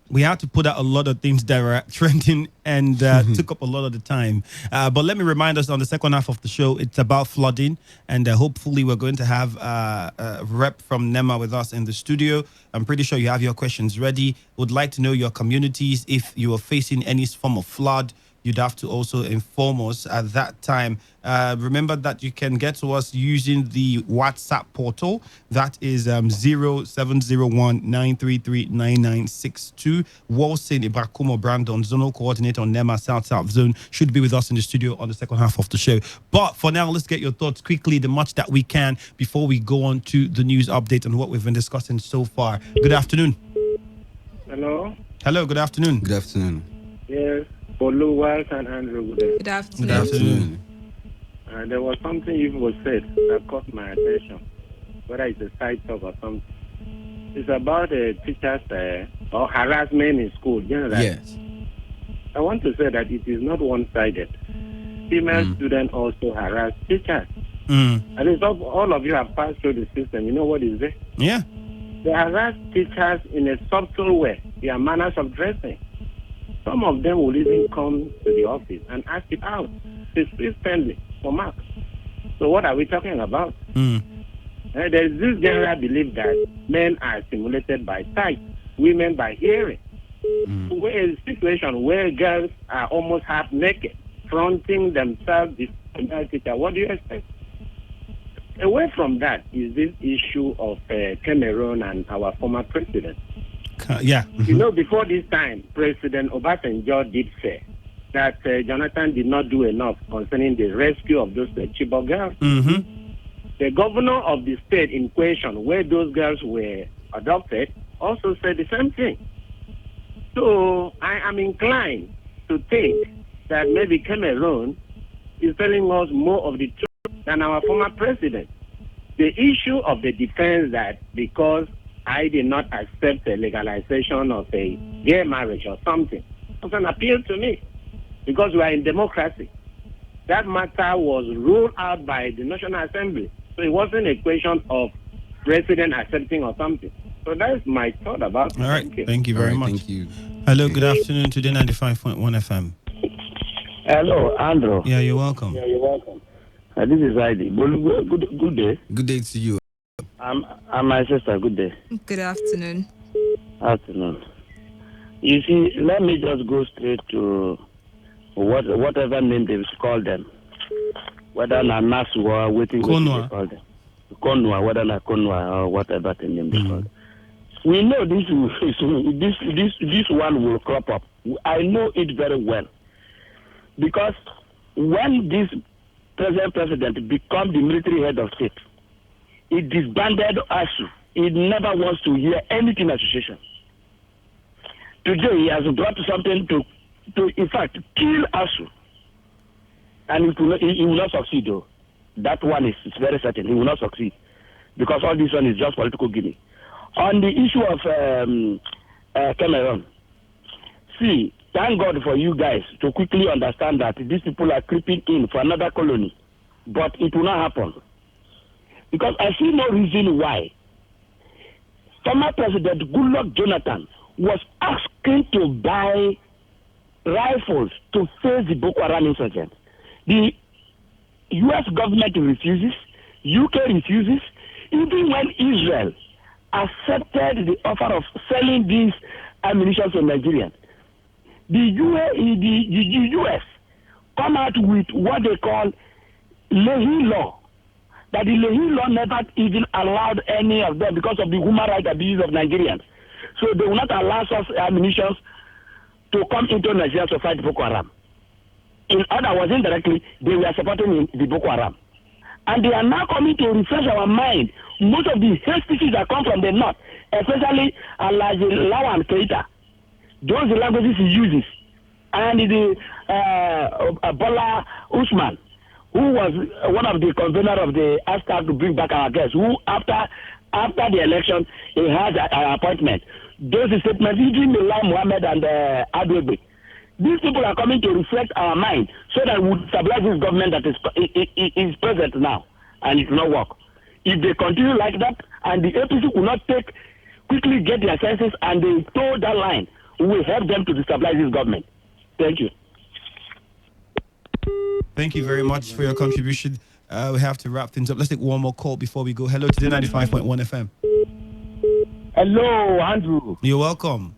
S1: we had to put out a lot of things that were trending and took up a lot of the time. But let me remind us, on the second half of the show, it's about flooding, and hopefully we're going to have a rep from NEMA with us in the studio. I'm pretty sure you have your questions ready. Would like to know your communities. If you are facing any form of flood, you'd have to also inform us at that time. Remember that you can get to us using the WhatsApp portal. That is 0701-933-9962. Walsin Ibrakumo Brandon, Zonal Coordinator on NEMA South Zone, should be with us in the studio on the second half of the show. But for now, let's get your thoughts quickly, the much that we can, before we go on to the news update and what we've been discussing so far. Good afternoon.
S2: Hello.
S1: Hello, good afternoon.
S20: Good afternoon.
S2: Yes. Olu, Wild, and Andrew.
S21: Good afternoon.
S1: Good afternoon.
S2: There was something you was said that caught my attention, whether it's a side talk or something. It's about teachers or harassment in school generally.
S20: Yes.
S2: I want to say that it is not one-sided. Female students also harass teachers. And it's all of you have passed through the system. You know what is there?
S1: Yeah.
S2: They harass teachers in a subtle way, their manners of dressing. Some of them will even come to the office and ask it out. Please spend me for marks. So what are we talking about? There is this general belief that men are stimulated by sight. women by hearing. Where is a situation where girls are almost half naked, fronting themselves before teacher. What do you expect? Away from that is this issue of Cameroon and our former president.
S1: Yeah.
S2: You know, before this time, President Obasanjo did say that Jonathan did not do enough concerning the rescue of those Chibok girls. The governor of the state in question, where those girls were adopted, also said the same thing. So I am inclined to think that maybe Cameroon is telling us more of the truth than our former president. The issue of the defense that because I did not accept the legalization of a gay marriage or something doesn't appeal to me because we are in democracy. That matter was ruled out by the National Assembly. So it wasn't a question of president accepting or something. So that's my thought about it.
S1: All right. Thank you very much.
S20: Thank you.
S1: Hello, good afternoon. Today 95.1 FM.
S9: Hello, Andrew.
S1: Yeah, you're welcome.
S9: This is Heidi. Good day.
S20: Good day to you.
S9: I'm my sister. Good day.
S21: Good afternoon.
S9: Afternoon. You see, let me just go straight to whatever name they call them. Whether na Naswa, waiting they call them. Konwa, whether na Konwa or whatever the name they call them. We know this one will crop up. I know it very well. Because when this present president become the military head of state, he disbanded ASU. He never wants to hear anything association. Today he has brought something to in fact kill ASU. And he will not succeed though. That one is very certain. He will not succeed. Because all this one is just political gimmick. On the issue of Cameroon, see, thank God for you guys to quickly understand that these people are creeping in for another colony. But it will not happen. Because I see no reason why former President Goodluck Jonathan was asking to buy rifles to face the Boko Haram insurgents. The U.S. government refuses, UK refuses, even when Israel accepted the offer of selling these ammunition to Nigerians. The U.S. come out with what they call Leahy law, that the Leahy law never even allowed any of them because of the human rights abuse of Nigerians. So they will not allow such ammunition to come into Nigeria to fight Boko Haram. In other words, indirectly, they were supporting the Boko Haram. And they are now coming to refresh our mind. Most of the hate speeches that come from the north, especially Alaji Lawan Keita, those languages he uses, and the Bola Usman, who was one of the conveners of the ASTAC to bring back our guests, who after the election, he had an appointment. Those statements, even Mullah Muhammad and Adwebe, these people are coming to reflect our mind so that we stabilize this government that is present now, and it will not work. If they continue like that, and the APC will not quickly get their senses and they toe that line, we will help them to destabilize this government. Thank you.
S1: Thank you very much for your contribution. We have to wrap things up. Let's take one more call before we go. Hello, Today 95.1 FM.
S9: Hello, Andrew.
S1: You're welcome.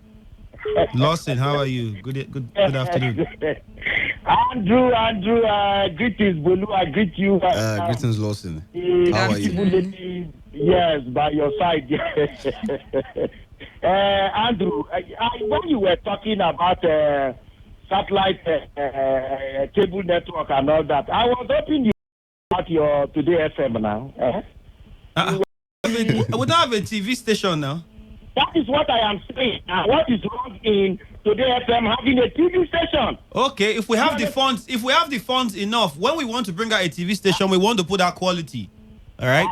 S1: Lawson, how are you? Good afternoon.
S9: Andrew, greetings, Bolu. I greet you.
S20: Greetings, Lawson. How are you?
S9: Yes, by your side. Andrew, when you were talking about satellite cable network and all that, I was hoping you about your Today FM now.
S1: We don't have a TV station now.
S9: That is what I am saying. What is wrong in Today FM having a TV station?
S1: Okay, if we have the funds enough, when we want to bring out a TV station, we want to put out quality. All right.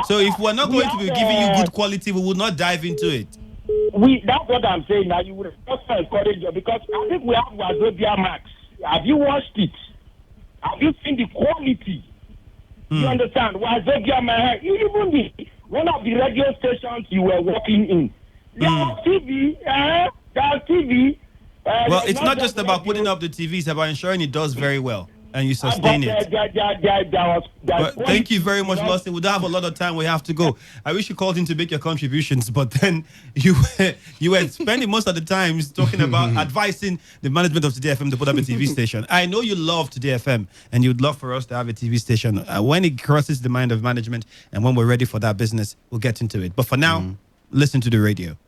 S1: So if we're not going to be giving you good quality, we will not dive into it.
S9: That's what I'm saying. Now you would also encourage you because I think we have Wazobia Max. Have you watched it? Have you seen the quality? You understand? Wazobia Max. Even one of the radio stations you were working in. There are TV. Well,
S1: it's not just about putting up the TV, it's about ensuring it does very well. and you sustain it.
S9: But
S1: thank you very much, Lawson. We don't have a lot of time. We have to go. I wish you called in to make your contributions, but then you were spending most of the time talking about advising the management of Today FM to put up a TV station. I know you love Today FM, and you'd love for us to have a TV station. When it crosses the mind of management, and when we're ready for that business, we'll get into it. But for now, listen to the radio.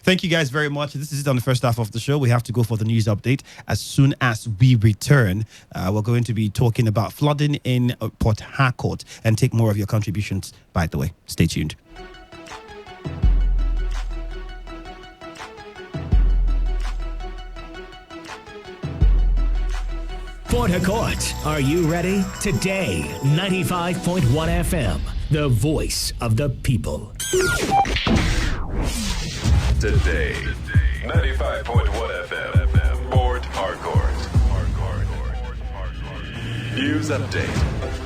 S1: Thank you guys very much. This is it on the first half of the show. We have to go for the news update. As soon as we return, we're going to be talking about flooding in Port Harcourt and take more of your contributions. By the way, stay tuned.
S3: Port Harcourt, are you ready? Today, 95.1 FM, the voice of the people.
S5: Today, 95.1 FM, Port Harcourt. News update.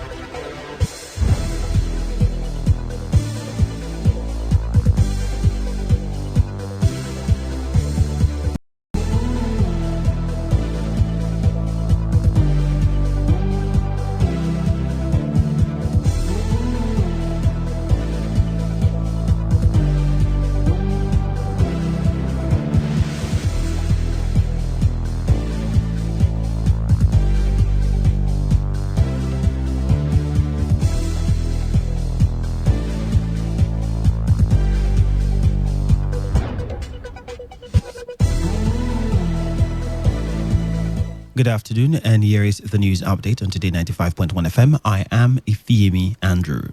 S1: Good afternoon, and here is the news update on Today 95.1 FM. I am Ifeemi Andrew.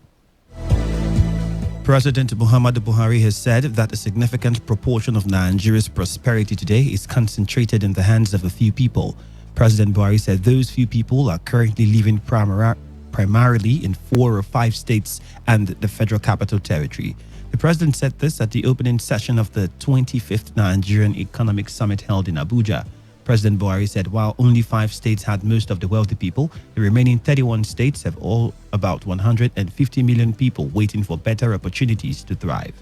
S1: President Muhammadu Buhari has said that a significant proportion of Nigeria's prosperity today is concentrated in the hands of a few people. President Buhari said those few people are currently living primarily in 4 or 5 states and the Federal Capital Territory. The president said this at the opening session of the 25th Nigerian Economic Summit held in Abuja. President Buhari said while only 5 states had most of the wealthy people, the remaining 31 states have all about 150 million people waiting for better opportunities to thrive.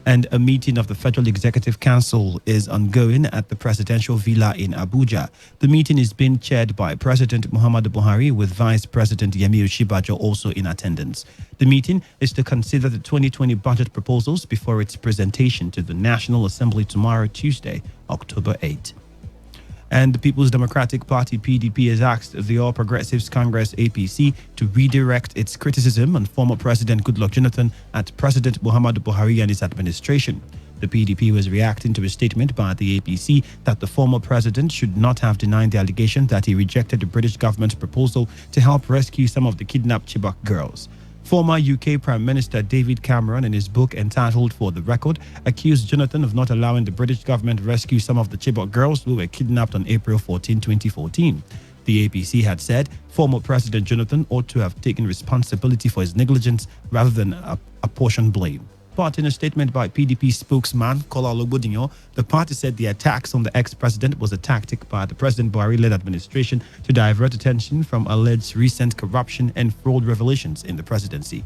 S1: And a meeting of the Federal Executive Council is ongoing at the Presidential Villa in Abuja. The meeting is being chaired by President Muhammadu Buhari with Vice President Yemi Osinbajo also in attendance. The meeting is to consider the 2020 budget proposals before its presentation to the National Assembly tomorrow, Tuesday, October 8. And the People's Democratic Party, PDP, has asked the All Progressives Congress, APC, to redirect its criticism on former President Goodluck Jonathan at President Muhammadu Buhari and his administration. The PDP was reacting to a statement by the APC that the former president should not have denied the allegation that he rejected the British government's proposal to help rescue some of the kidnapped Chibok girls. Former UK Prime Minister David Cameron, in his book entitled For the Record, accused Jonathan of not allowing the British government rescue some of the Chibok girls who were kidnapped on April 14, 2014. The APC had said former President Jonathan ought to have taken responsibility for his negligence rather than apportion blame. But in a statement by PDP spokesman Kola Olobodinyo, the party said the attacks on the ex-president was a tactic by the President Buhari-led administration to divert attention from alleged recent corruption and fraud revelations in the presidency.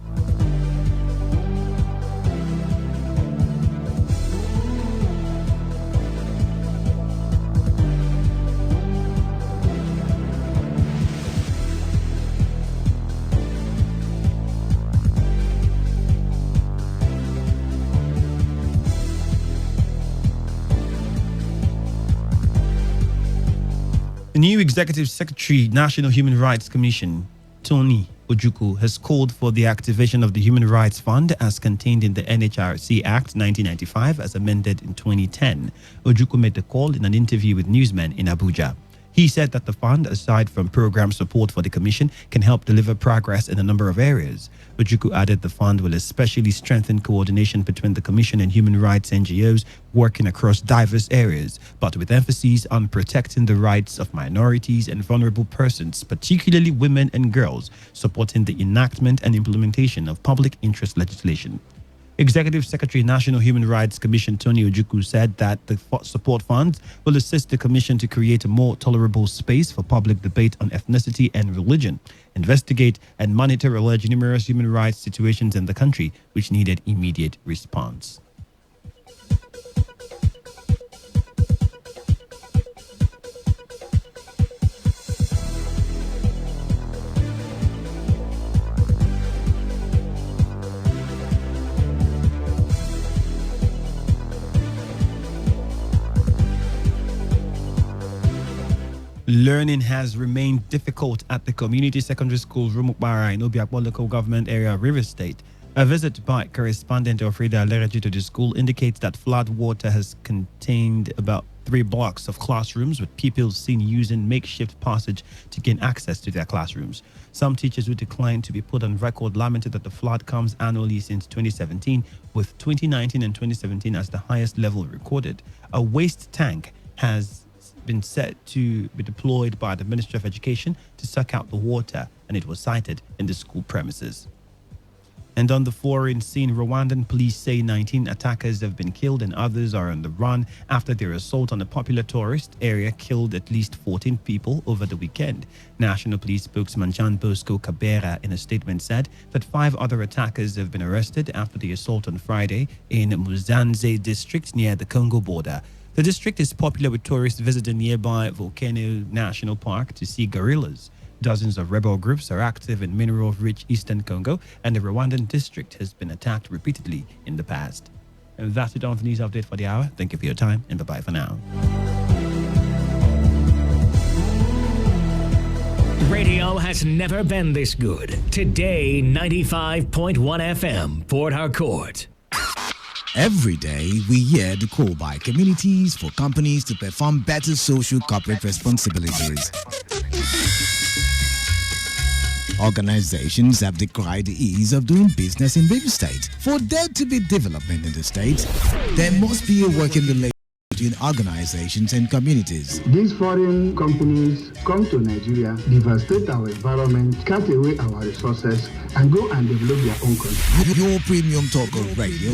S1: The new Executive Secretary, National Human Rights Commission, Tony Ojukwu, has called for the activation of the Human Rights Fund as contained in the NHRC Act 1995 as amended in 2010. Ojukwu made the call in an interview with newsmen in Abuja. He said that the fund, aside from program support for the commission, can help deliver progress in a number of areas. Ojukwu added the fund will especially strengthen coordination between the commission and human rights NGOs working across diverse areas, but with emphasis on protecting the rights of minorities and vulnerable persons, particularly women and girls, supporting the enactment and implementation of public interest legislation. Executive Secretary, National Human Rights Commission Tony Ojukwu said that the support funds will assist the Commission to create a more tolerable space for public debate on ethnicity and religion, investigate and monitor alleged numerous human rights situations in the country which needed immediate response. Learning has remained difficult at the community secondary school Rumukbara in Obiakpo local government area of River State. A visit by correspondent Ofrida Lereji to the school indicates that flood water has contained about 3 blocks of classrooms, with pupils seen using makeshift passage to gain access to their classrooms. Some teachers who declined to be put on record lamented that the flood comes annually since 2017, with 2019 and 2017 as the highest level recorded. A waste tank has been set to be deployed by the Ministry of Education to suck out the water, and it was sited in the school premises. And on the foreign scene, Rwandan police say 19 attackers have been killed and others are on the run after their assault on a popular tourist area killed at least 14 people over the weekend. National Police spokesman Jean Bosco Kabera in a statement said that 5 other attackers have been arrested after the assault on Friday in Muzanze district near the Congo border. The district is popular with tourists visiting nearby Volcano National Park to see gorillas. Dozens of rebel groups are active in mineral-rich eastern Congo, and the Rwandan district has been attacked repeatedly in the past. And that's it on the news update for the hour. Thank you for your time, and bye-bye for now.
S3: Radio has never been this good. Today, 95.1 FM, Port Harcourt.
S14: Every day, we hear the call by communities for companies to perform better social corporate responsibilities. Organizations have decried the ease of doing business in River State. For there to be development in the state, there must be a working relationship between organizations and communities.
S15: These foreign companies come to Nigeria, devastate our environment, cut away our resources, and go and develop their own country.
S14: Your premium talker radio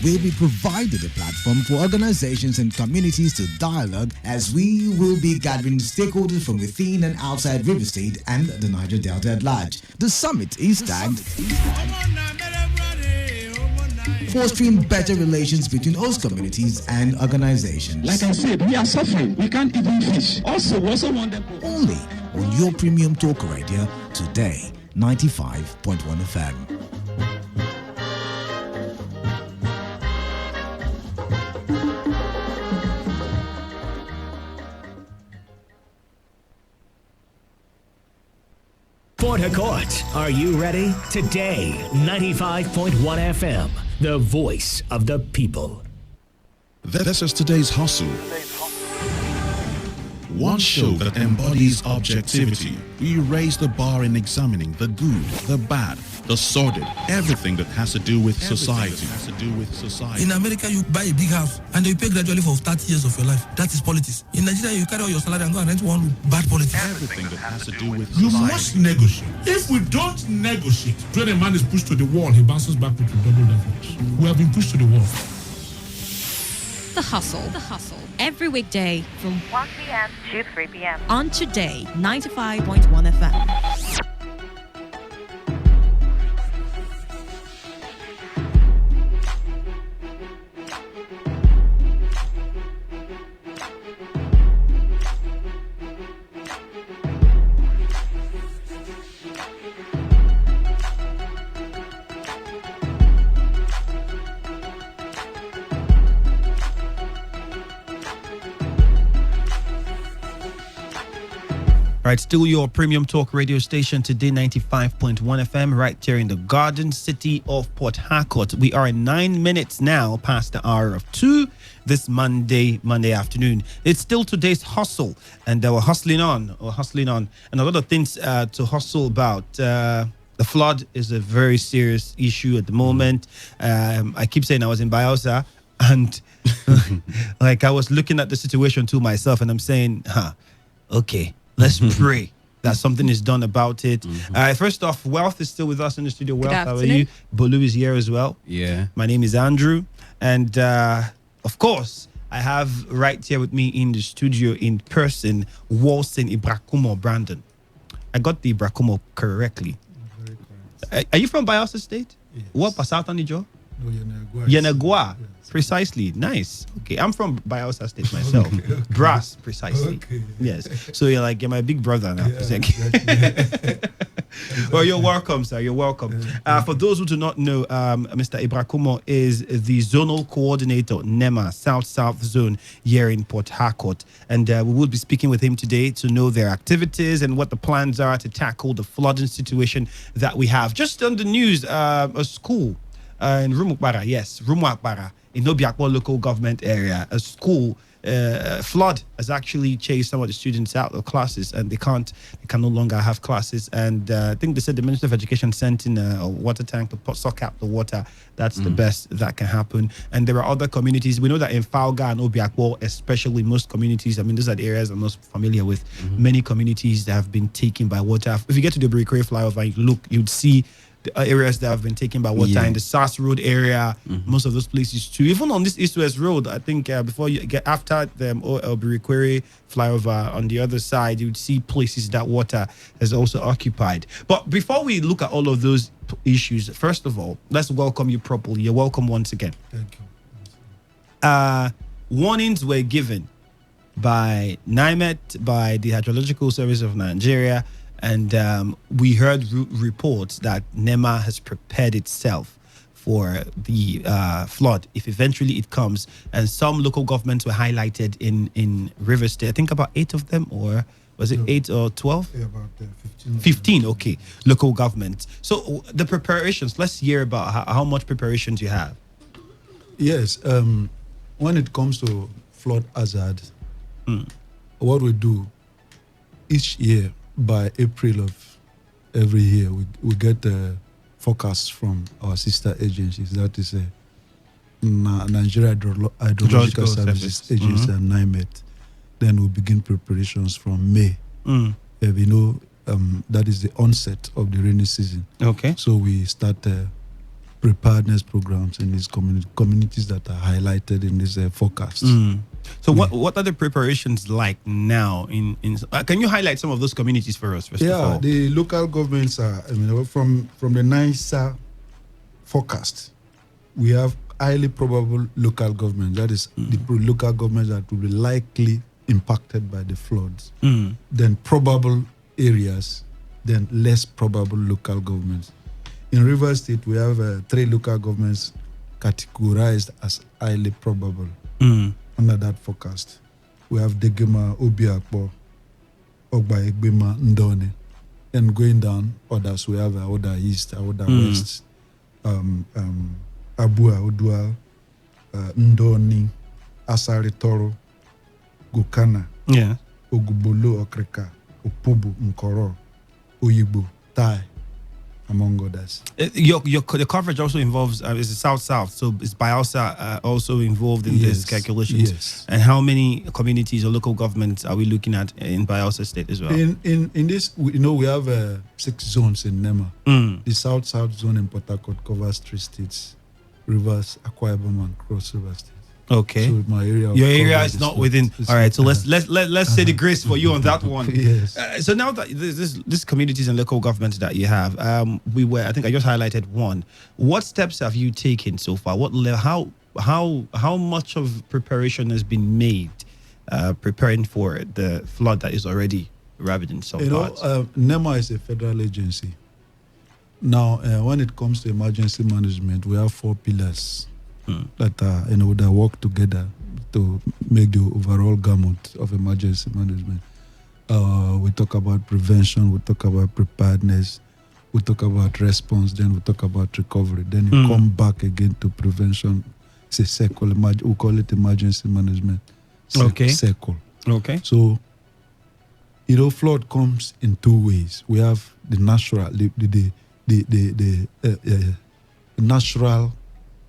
S14: will be provided a platform for organizations and communities to dialogue, as we will be gathering stakeholders from within and outside River State and the Niger Delta at large. The summit is tagged fostering better relations between host communities and organizations.
S16: Like I said, we are suffering. We can't even fish. Also, we also want them
S14: only on your premium talk radio today, 95.1 FM.
S3: Port Harcourt, are you ready? Today, 95.1 FM, the voice of the people.
S18: This is today's hustle. One show that embodies objectivity. We raise the bar in examining the good, the bad, the sordid, everything that has to do with society.
S19: In America, you buy a big house and you pay gradually for 30 years of your life. That is politics. In Nigeria, you carry all your salary and go and rent one room. Bad politics.
S18: Everything that has to do with
S6: you
S18: society.
S6: must negotiate. If we don't negotiate, when a man is pushed to the wall, he bounces back with double levels. We have been pushed to the wall.
S8: The Hustle. Every weekday from
S22: 1 p.m. to 3 p.m.
S8: on Today 95.1 FM.
S1: Right, still your premium talk radio station, Today 95.1 FM, right here in the Garden City of Port Harcourt. We are 9 minutes now past the hour of 2 this Monday afternoon. It's still today's hustle, and we're hustling on. And a lot of things to hustle about. The flood is a very serious issue at the moment. I keep saying I was in Bielsa, and like I was looking at the situation to myself, and I'm saying, okay. Let's pray that something is done about it. First off, Wealth is still with us in the studio. Wealth, how are you? Bolu is here as well.
S20: Yeah.
S1: My name is Andrew. And of course, I have right here with me in the studio in person, Walson Ibrakumo Brandon. I got the Ibrakumo correctly. Are you from Bielsa State? Yes. What, Pasatanijo?
S6: No,
S1: Yenagua. Precisely. Nice. Okay. I'm from Bayelsa State myself.
S10: Okay.
S1: Brass, precisely.
S10: Okay.
S1: Yes. So you're my big brother now.
S10: Yeah, exactly.
S1: Well, you're welcome, sir. You're welcome. For those who do not know, Mr. Ibrakumo is the zonal coordinator, NEMA, South Zone, here in Port Harcourt. And we will be speaking with him today to know their activities and what the plans are to tackle the flooding situation that we have. Just on the news, a school in Rumukbara, in Obiakpo local government area, a school flood has actually chased some of the students out of classes, and they can no longer have classes. And I think they said the Minister of Education sent in a water tank to suck out the water. That's the best that can happen. And there are other communities. We know that in Fauga and Obiakpo, especially most communities, I mean, those are the areas I'm most familiar with. Many communities that have been taken by water. If you get to the Burikwe flyover, you'd see the areas that have been taken by water in the SAS Road area, most of those places too. Even on this East-West Road, I think before you get after the Burikwe flyover on the other side, you'd see places that water has also occupied. But before we look at all of those issues, first of all, let's welcome you properly. You're welcome once again.
S10: Thank you.
S1: Warnings were given by NIMET, by the Hydrological Service of Nigeria, and we heard reports that NEMA has prepared itself for the flood if eventually it comes. And some local governments were highlighted in River State. I think about 8 of them, or was it 8 or 12?
S10: Yeah, about 15.
S1: 15, okay. Local governments. So the preparations, let's hear about how much preparations you have.
S10: Yes. When it comes to flood hazard, what we do each year, by April of every year, we get a forecast from our sister agencies. That is Nigeria Hydrological Services Agency and NIMET. Then we begin preparations from May. We know that is the onset of the rainy season.
S1: Okay.
S10: So we start preparedness programs in these communities that are highlighted in this forecast.
S1: So what are the preparations like now? Can you highlight some of those communities for us, first of all?
S10: The local governments are, from the NISA forecast, we have highly probable local governments. That is the local governments that will be likely impacted by the floods. Then probable areas, then less probable local governments. In Rivers State, we have 3 local governments categorized as highly probable. Under that forecast, we have Degema, Obiakpo, Ogba Egbema, Ndone. And going down, others, we have Aoda East, Aoda West, Abua, Odua, Ndoni, Asari Toro, Gokana, Ogubolo, Okreka, Opobo, Nkoro, Oyibo, Tai, among others.
S1: The coverage also involves is South-South, so is Bayelsa also involved in this calculations?
S10: Yes.
S1: And how many communities or local governments are we looking at in Bayelsa State as well?
S10: In this, we have 6 zones in NEMA. The South-South zone in Port Harcourt covers 3 states: Rivers, Akwa Ibom, and Cross River State.
S1: Okay.
S10: So my area.
S1: Your area is not within. All right. So let's say the grace for you on that one.
S10: Yes.
S1: So now that this communities and local governments that you have, I think I just highlighted one. What steps have you taken so far? How much of preparation has been made, preparing for the flood that is already ravaging some parts?
S10: NEMA is a federal agency. Now, when it comes to emergency management, we have 4 pillars that that work together to make the overall gamut of emergency management. We talk about prevention, we talk about preparedness, we talk about response, then we talk about recovery. Then you come back again to prevention. It's a circle. We call it emergency management. Circle.
S1: Okay.
S10: So, flood comes in 2 ways. We have the natural, the natural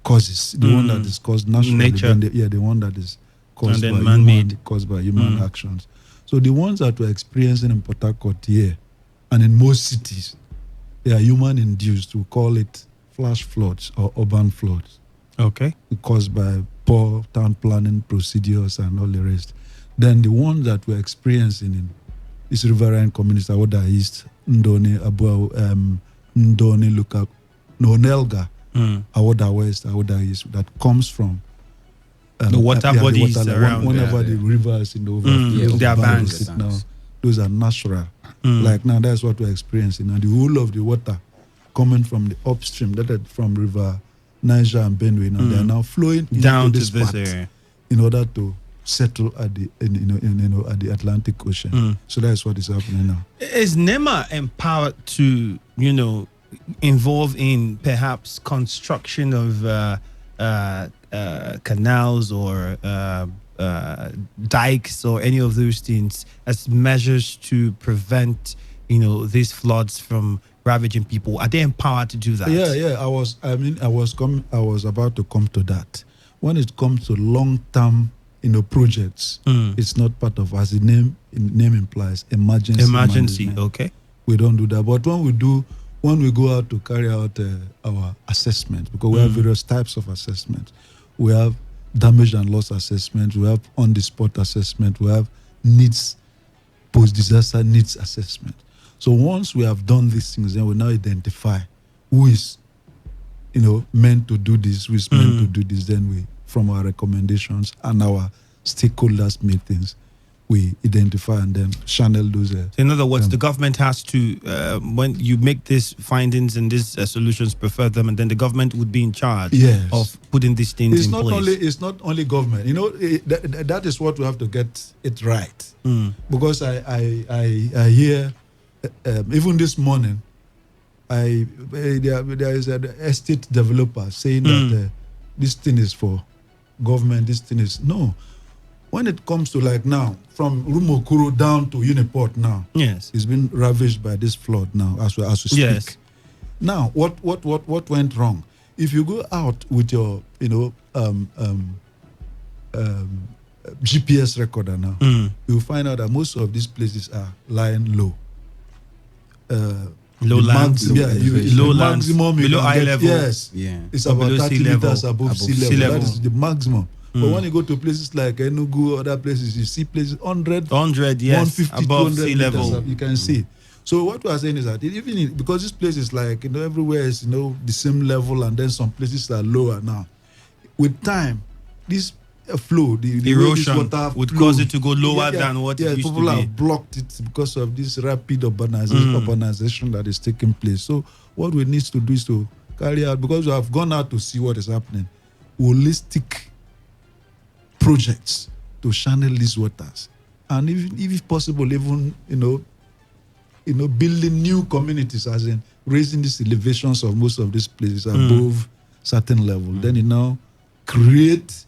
S10: causes, the one that is caused naturally,
S1: nature.
S10: The one that is caused by
S1: man-made,
S10: caused by human actions. So the ones that we're experiencing in Port Harcourt here and in most cities, they are human induced. We call it flash floods or urban floods.
S1: Okay.
S10: Caused by poor town planning procedures and all the rest. Then the ones that we're experiencing in is riverine communities, Aoda East, Ndone, Abua, Ndone, Nelga, Aoda West, Aoda East, that comes from
S1: the water bodies around.
S10: Whenever the rivers in the overflow,
S1: they are banned.
S10: Now, those are natural. Like now, that's what we're experiencing. And the whole of the water coming from the upstream, that is from River Niger and Benue, now they are now flowing
S1: down
S10: into
S1: to this area
S10: in order to settle at the at the Atlantic Ocean. So that's what is happening now.
S1: Is NEMA empowered to involve in perhaps construction of canals or dikes or any of those things as measures to prevent these floods from ravaging people? Are they empowered to do that?
S10: Yeah. I was about to come to that. When it comes to long-term projects, it's not part of, as the name implies, emergency management.
S1: Okay,
S10: we don't do that. But when we go out to carry out our assessment, because we have various types of assessment, we have damage and loss assessment, we have on-the-spot assessment, we have post-disaster needs assessment. So once we have done these things, then we now identify who is meant to do this, who is meant to do this. Then we, from our recommendations and our stakeholders meetings, we identify and then channel those.
S1: So in other words, the government has to, when you make these findings and these solutions, prefer them, and then the government would be in charge of putting these things in place.
S10: It's not only government. That is what we have to get it right. Because I hear, even this morning, there is an estate developer saying that this thing is for government, this thing is... No. When it comes to like now, from Rumokuru down to Uniport now, it's been ravaged by this flood now as we speak.
S1: Yes.
S10: Now, what went wrong? If you go out with your GPS recorder now, you'll find out that most of these places are lying low.
S1: Low land,
S10: maximum
S1: below eye level.
S10: Yes, it's about 30 meters above sea level. That is the maximum. But when you go to places like Enugu, other places, you see places 100, 150,
S1: above sea level.
S10: You can see. So what we are saying is that because this place is like everywhere is the same level, and then some places are lower now. With time, this flow, the
S1: erosion
S10: water
S1: would cause it to go lower than what it used to be.
S10: People have blocked it because of this rapid urbanization that is taking place. So what we need to do is to carry out, because we have gone out to see what is happening, holistic projects to channel these waters, and if possible, even building new communities, as in raising these elevations of most of these places above certain level. Then create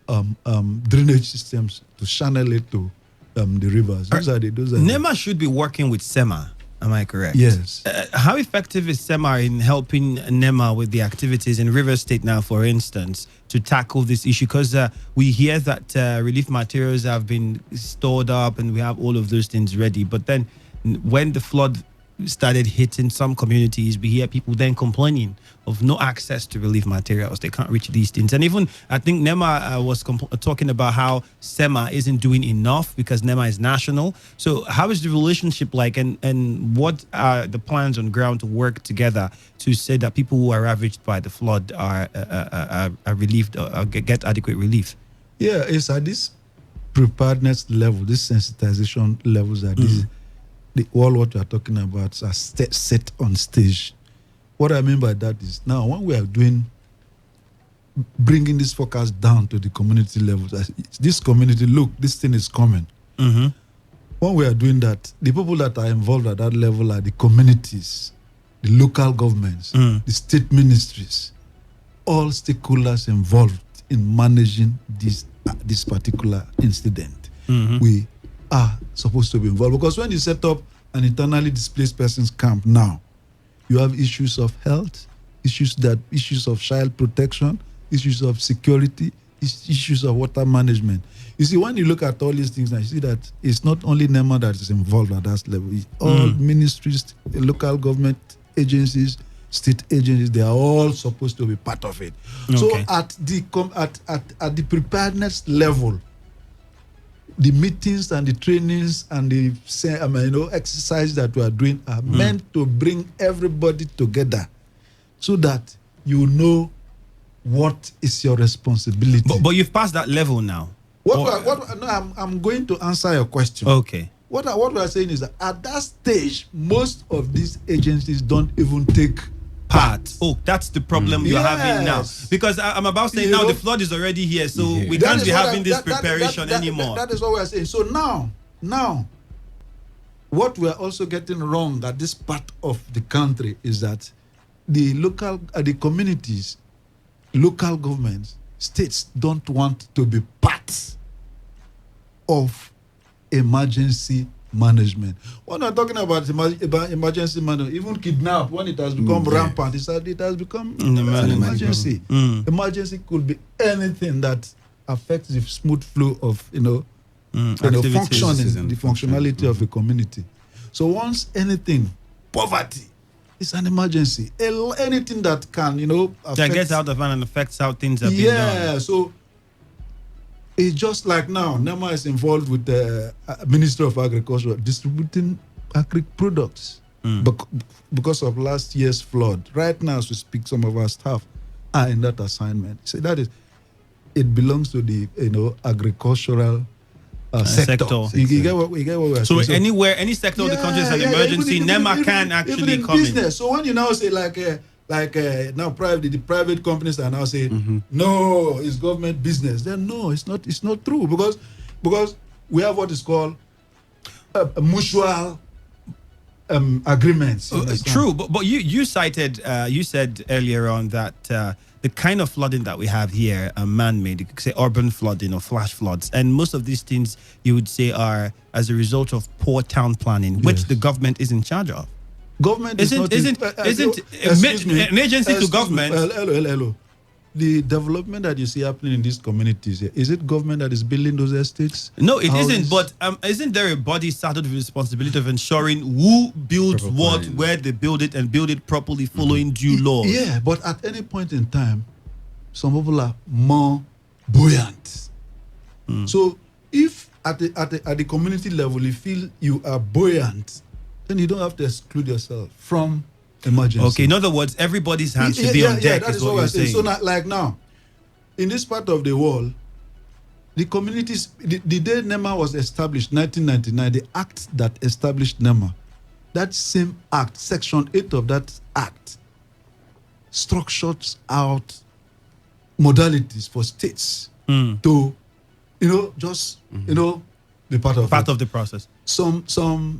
S10: drainage systems to channel it to the rivers.
S1: NEMA should be working with SEMA. Am I correct?
S10: Yes.
S1: How effective is SEMA in helping NEMA with the activities in River State now, for instance, to tackle this issue? Because we hear that relief materials have been stored up and we have all of those things ready. But then when the flood started hitting some communities, we hear people then complaining of no access to relief materials. They can't reach these things. And even, I think NEMA was talking about how SEMA isn't doing enough because NEMA is national. So how is the relationship like, and what are the plans on ground to work together to say that people who are ravaged by the flood are relieved or get adequate relief?
S10: Yeah, it's at this preparedness level, this sensitization levels that all what we are talking about are set on stage. What I mean by that is, now when we are bringing this forecast down to the community level, this community, look, this thing is coming. When we are doing that, the people that are involved at that level are the communities, the local governments, the state ministries, all stakeholders involved in managing this particular incident. We are supposed to be involved, because when you set up an internally displaced persons camp now, you have issues of health, issues of child protection, issues of security, issues of water management. You see, when you look at all these things, I see that it's not only NEMA that is involved at that level. It's all ministries, local government agencies, state agencies, they are all supposed to be part of it. So at the preparedness level, the meetings and the trainings and the exercise that we are doing are meant to bring everybody together, so that what is your responsibility?
S1: But you've passed that level now.
S10: I'm going to answer your question.
S1: Okay.
S10: What we are saying is that at that stage, most of these agencies don't even take part.
S1: Oh, that's the problem you're having now. Because I'm about saying now the flood is already here, so we can't be having this preparation anymore.
S10: That is what we are saying. So now, what we are also getting wrong at this part of the country is that the the communities, local governments, states don't want to be part of emergency management. We're not talking about emergency management, even kidnap, when it has become rampant, it has become an emergency. Emergency could be anything that affects the smooth flow of functioning, the functionality of a community. So once anything, poverty, it's an emergency. Anything that can,
S1: that gets out of hand and affects how things are being done.
S10: Yeah, so it's just like now, NEMA is involved with the Ministry of Agriculture distributing agri products because of last year's flood. Right now, as we speak, some of our staff are in that assignment. So that is, it belongs to the agricultural sector. You get what we are saying.
S1: So anywhere, any sector of the country is an emergency, NEMA can actually come in.
S10: So when you now say now the private companies are now saying no, it's government business, then no, it's not true, because we have what is called a mutual agreements.
S1: True, but you cited you said earlier on that the kind of flooding that we have here are man-made. You could say urban flooding or flash floods, and most of these things you would say are as a result of poor town planning, which the government is in charge of.
S10: Government
S1: isn't an agency to government.
S10: Hello. The development that you see happening in these communities, is it government that is building those estates?
S1: No, it isn't. But isn't there a body saddled with the responsibility of ensuring who builds what, where they build it, and build it properly, following due laws?
S10: Yeah, but at any point in time, some people are more buoyant. So if at the community level you feel you are buoyant, then you don't have to exclude yourself from emergency.
S1: Okay, in other words, everybody's hands should be on deck.
S10: That is what we're saying. So like now, in this part of the world, the communities, the day NEMA was established, 1999, the act that established NEMA, that same act, section 8 of that act, structures out modalities for states to, be part of
S1: the process.
S10: Some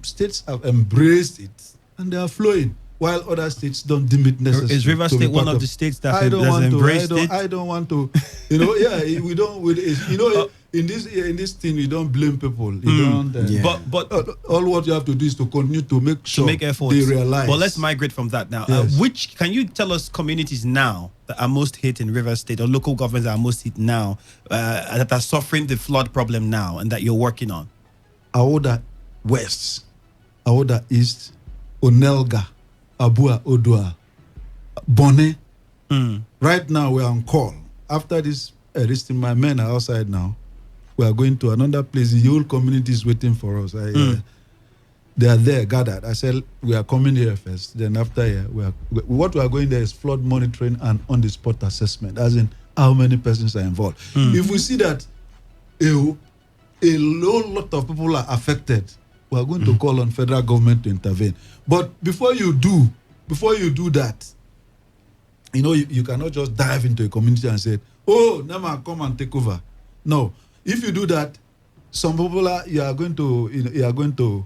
S10: states have embraced it and they are flowing, while other states don't deem it necessary.
S1: Is Rivers State one of the states that has embraced it?
S10: I don't want to. We don't. In this thing, we don't blame people.
S1: But
S10: all what you have to do is to continue to make sure
S1: efforts.
S10: They realize.
S1: But let's migrate from that now.
S10: Yes.
S1: Which can you tell us communities now that are most hit in Rivers State, or local governments that are most hit now, that are suffering the flood problem now, and that you're working on?
S10: Aoda West, Aoda East, Onelga, Abua Odua, Bonnet. Right now we're on call. After this, my men are outside now. We are going to another place. The whole community is waiting for us. They are there gathered. I said we are coming here first. Then after here, what we are going there is flood monitoring and on-the-spot assessment, as in how many persons are involved. If we see that a lot of people are affected, we are going to call on federal government to intervene. But before you do that, you cannot just dive into a community and say, "Oh, NEMA, come and take over." No, if you do that, some people you are going to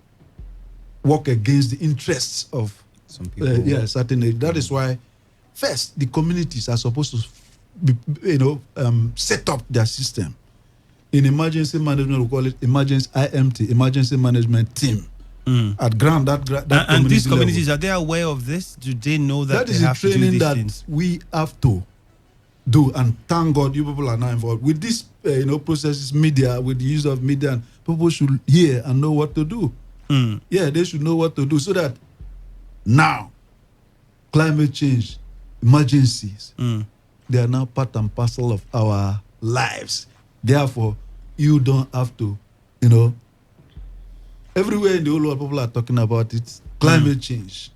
S10: work against the interests of
S20: some people.
S10: Certainly. That is why, first, the communities are supposed to, set up their system. In emergency management, we call it IMT, emergency management team. At ground, that
S1: and these communities
S10: level.
S1: Are they aware of this? Do they know that
S10: is
S1: they have
S10: the training
S1: to do these
S10: that
S1: things?
S10: we have to do, and thank God you people are now involved with this. Processes, media, with the use of media, and people should hear and know what to do. They should know what to do, so that now climate change, emergencies, they are now part and parcel of our lives. Therefore, you don't have to, everywhere in the whole world, people are talking about it. Climate change,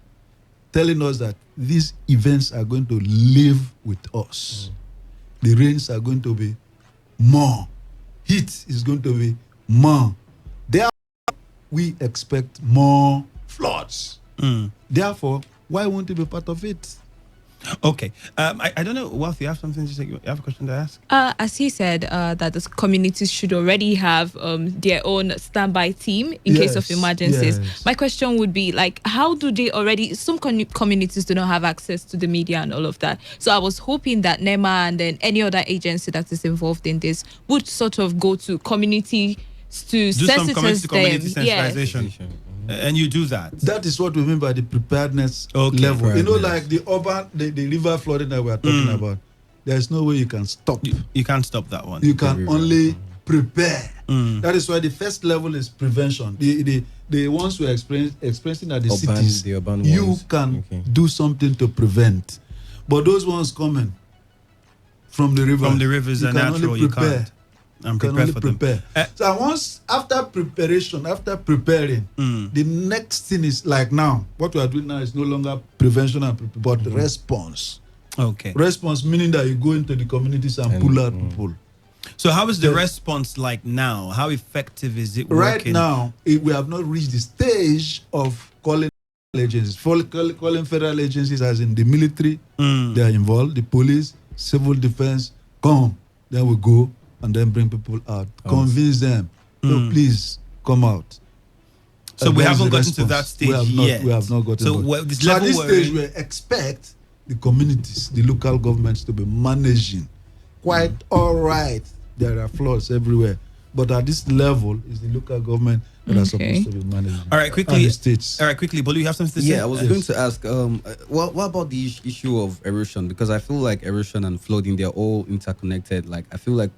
S10: telling us that these events are going to live with us. the rains are going to be more. Heat is going to be more. Therefore, we expect more floods. Therefore, why won't you be part of it?
S1: Okay. I don't know, Wealth, you have something to say? You have a question to ask?
S21: As he said, that the communities should already have their own standby team in case of emergencies.
S10: Yes.
S21: My question would be, like, how do they already... Some communities do not have access to the media and all of that. So I was hoping that NEMA and then any other agency that is involved in this would sort of go to community to
S1: Do some
S21: sensitize
S1: community
S21: them. Yes.
S1: sensitization. And you do that.
S10: That is what we mean by the preparedness level. You know, like the urban, the river flooding that we are talking about. There's no way you can stop.
S1: You can't stop that one.
S10: You can only prepare. That is why the first level is prevention. The ones we are experiencing at the cities, you can do something to prevent. But those ones coming from the river,
S1: rivers are natural. You can't. And prepare for them.
S10: So once after preparing, the next thing is like now. What we are doing now is no longer prevention but response.
S1: Okay.
S10: Response meaning that you go into the communities and pull out people.
S1: So how is the response like now? How effective is it
S10: Right
S1: working?
S10: now, we have not reached the stage of calling agencies. Calling federal agencies as in the military, they are involved, the police, civil defense, come. Then we go and then bring people out. Convince them, no, please come out.
S1: So we haven't gotten to that stage yet.
S10: We have not gotten
S1: so
S10: to that. So at this stage, we expect the communities, the local governments to be managing. Quite all right. There are flaws everywhere. But at this level, is the local government that are supposed to be managing.
S1: All right, quickly.
S10: States.
S1: All right, quickly. Bolu, you have something to say?
S20: Yeah, I was going to ask, what about the issue of erosion? Because I feel like erosion and flooding, they're all interconnected. Like, I feel like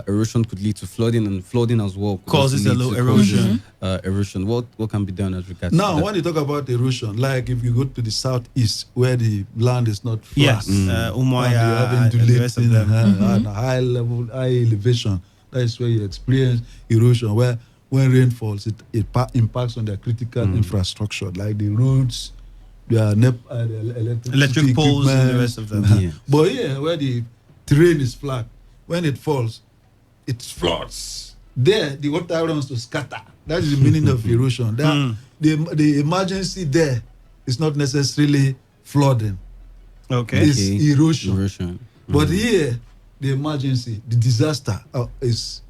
S20: erosion could lead to flooding, and flooding as well
S1: causes a low erosion.
S20: Erosion. What can be done as regards
S10: now,
S20: to that?
S10: when you talk about erosion, like if you go to the southeast where the land is not flat,
S1: yes, Umuahia,
S10: and the rest of them,
S1: and
S10: high level, high elevation, that is where you experience erosion. Where when rain falls, it impacts on their critical infrastructure, like the roads, the
S1: electric poles, and the rest of them.
S10: But here, where the terrain is flat, when it falls, it floods. There, the water runs to scatter. That is the meaning of erosion. The emergency there is not necessarily flooding.
S1: Okay.
S10: It's erosion. But here, the emergency, the disaster is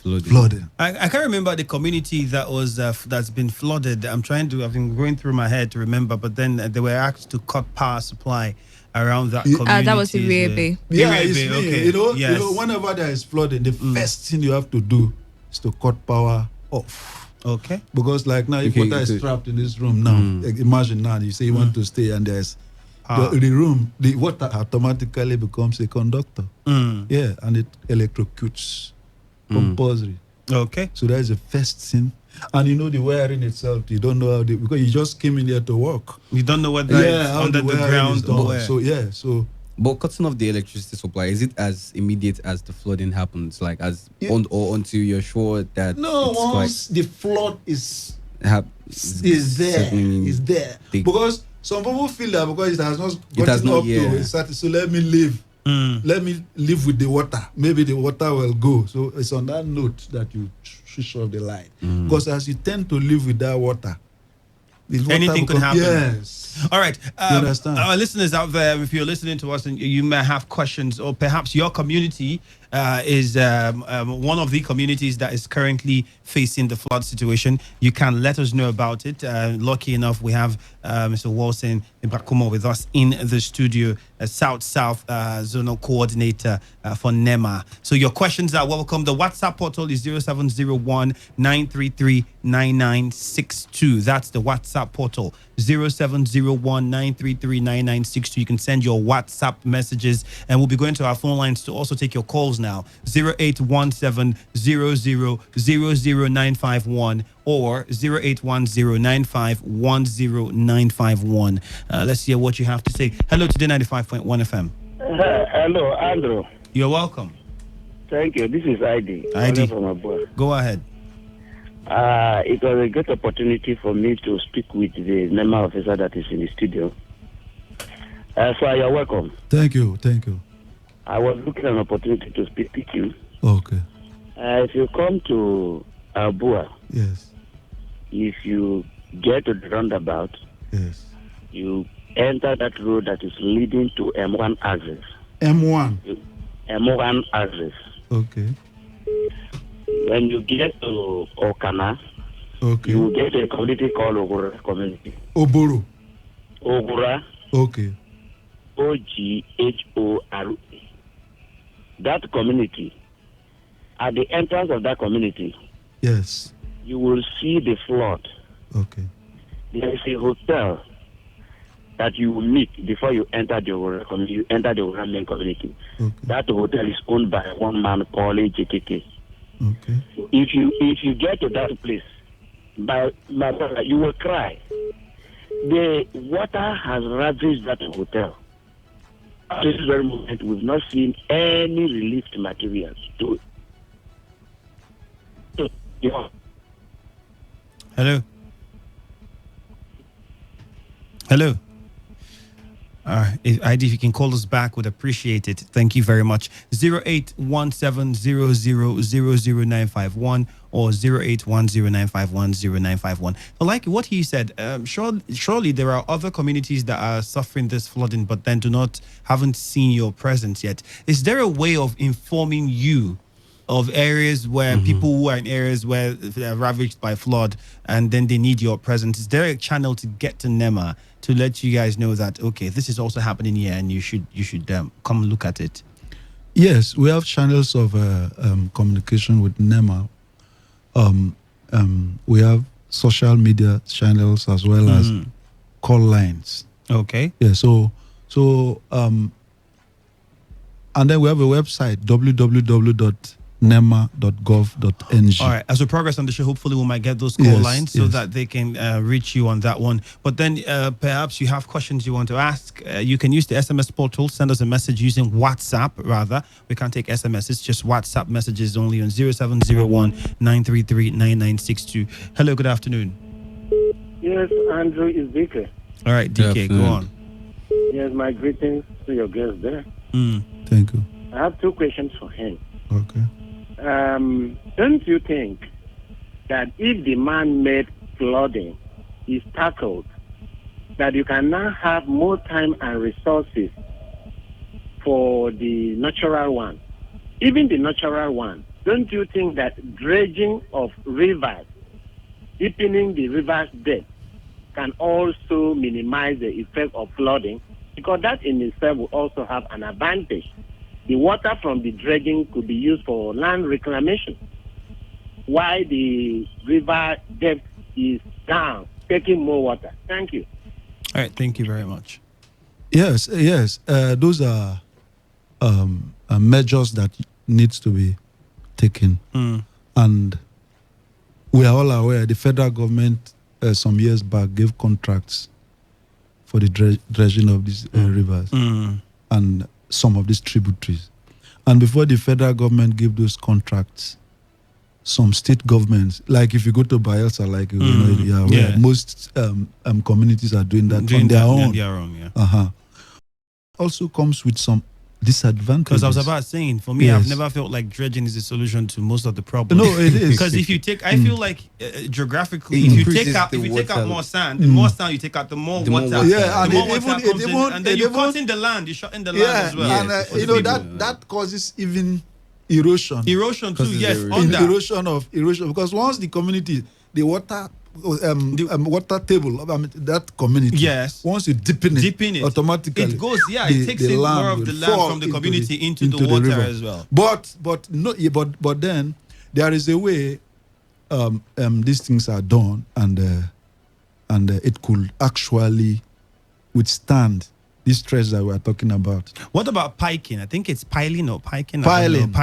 S10: flooding.
S1: I can't remember the community that was that's been flooded. I've been going through my head to remember, but then they were asked to cut power supply around that community.
S21: That was Irebe.
S10: Yeah, it's me.
S1: Okay.
S10: You know, whenever there is flooding, the first thing you have to do is to cut power off.
S1: Okay.
S10: Because like now, if water is trapped in this room now, imagine now, you say you want to stay and there's the water automatically becomes a conductor. Yeah, and it electrocutes. Compulsory.
S1: Okay.
S10: So that is the first thing. And you know the wiring itself, you don't know how because you just came in here to work.
S1: You don't know whether it's under the ground or where.
S10: So
S20: but cutting off the electricity supply, is it as immediate as the flooding happens? Like or until you're sure that
S10: once the flood is there. It's there. Because some people feel that because it has not gotten up to a certain, so let me live. Let me live with the water. Maybe the water will go. So it's on that note that you switch off the light. Because as you tend to live with that water,
S1: anything could happen.
S10: Yes.
S1: All right.
S10: You understand?
S1: Our listeners out there, if you're listening to us and you may have questions, or perhaps your community is one of the communities that is currently facing the flood situation, you can let us know about it. Lucky enough, we have Mr. Wilson Ibrakumo with us in the studio, South-South Zonal Coordinator for NEMA. So your questions are welcome. The WhatsApp portal is 0701-933-9962. That's the WhatsApp portal, 0701-933-9962. You can send your WhatsApp messages, and we'll be going to our phone lines to also take your calls now. 0817-00000951 or 0810-9510-951. Let's hear what you have to say. Hello, Today 95.1 FM.
S2: Hello, Andrew.
S1: You're welcome.
S2: Thank you. This is ID. From abroad.
S1: Go ahead.
S2: It was a great opportunity for me to speak with the NEMA officer that is in the studio. So you're welcome.
S10: Thank you.
S9: I was looking at an opportunity to speak with you.
S10: Okay.
S9: If you come to Abua,
S10: Yes.
S9: if you get to the roundabout,
S10: Yes.
S9: you enter that road that is leading to M1 axis.
S10: M1.
S9: M1 axis.
S10: Okay.
S9: When you get to Okana,
S10: Okay.
S9: you get a community called Ogura community.
S10: Oboro.
S9: Ogura.
S10: Okay.
S9: Oghora. That community, at the entrance of that community,
S10: Yes.
S9: you will see the flood.
S10: Okay.
S9: There is a hotel that you will meet before you enter the Ogura main community.
S10: Okay.
S9: That hotel is owned by one man called JKK.
S10: Okay.
S9: If you get to that place, by brother, you will cry. The water has ravaged that hotel. At this very moment, we've not seen any relief materials to it. So, yeah.
S1: Hello. Hello. If you can call us back, would appreciate it. Thank you very much. 081700000951 or 081095100951. But like what he said, surely there are other communities that are suffering this flooding, but then haven't seen your presence yet. Is there a way of informing you of areas where people who are in areas where they're ravaged by flood and then they need your presence? Is there a channel to get to NEMA to let you guys know that, okay, this is also happening here and you should come look at it?
S10: Yes, we have channels of communication with NEMA. We have social media channels as well as call lines.
S1: Okay.
S10: Yeah, so and then we have a website, www.nema.gov.ng.
S1: All right. As we progress on the show, hopefully we might get those call lines so that they can reach you on that one. But then perhaps you have questions you want to ask. You can use the SMS portal. Send us a message using WhatsApp, rather. We can't take SMS. It's just WhatsApp messages only on 0701-933-9962. Hello, good afternoon.
S2: Yes, Andrew is DK.
S1: All right, DK, go on.
S2: Yes, my greetings to your guest there.
S10: Thank you.
S2: I have two questions for him.
S10: Okay.
S2: Don't you think that if the man-made flooding is tackled, that you can now have more time and resources for the natural one? Even the natural one, don't you think that dredging of rivers, deepening the river's depth, can also minimize the effect of flooding? Because that in itself will also have an advantage. The water from the dredging could be used for land reclamation, while the river depth is down, taking more water. Thank you.
S1: All right, thank you very much.
S10: Yes. Those are measures that needs to be taken. And we are all aware the federal government some years back gave contracts for the dredging of these rivers and some of these tributaries. And before the federal government gave those contracts, some state governments, like if you go to Bayelsa, like most communities are doing that on their own. Also comes with some disadvantages.
S1: Because I was about saying, for me, I've never felt like dredging is a solution to most of the problems.
S10: No, it is.
S1: Because if you take, I feel like geographically, if you take out more sand, the more sand you take out, the more water.
S10: Yeah, and
S1: the more water comes in, and then you're cutting the land, you're shutting the land as well.
S10: And that causes even erosion.
S1: Erosion too, yes.
S10: Erosion, because once the community, the water water table, that community. Once you deepen it, automatically
S1: it goes. It takes in more of the land from the community into the water
S10: river
S1: as well.
S10: But then there is a way these things are done, and it could actually withstand this stress that we are talking about.
S1: What about piking? I think it's piling or piking.
S10: Piling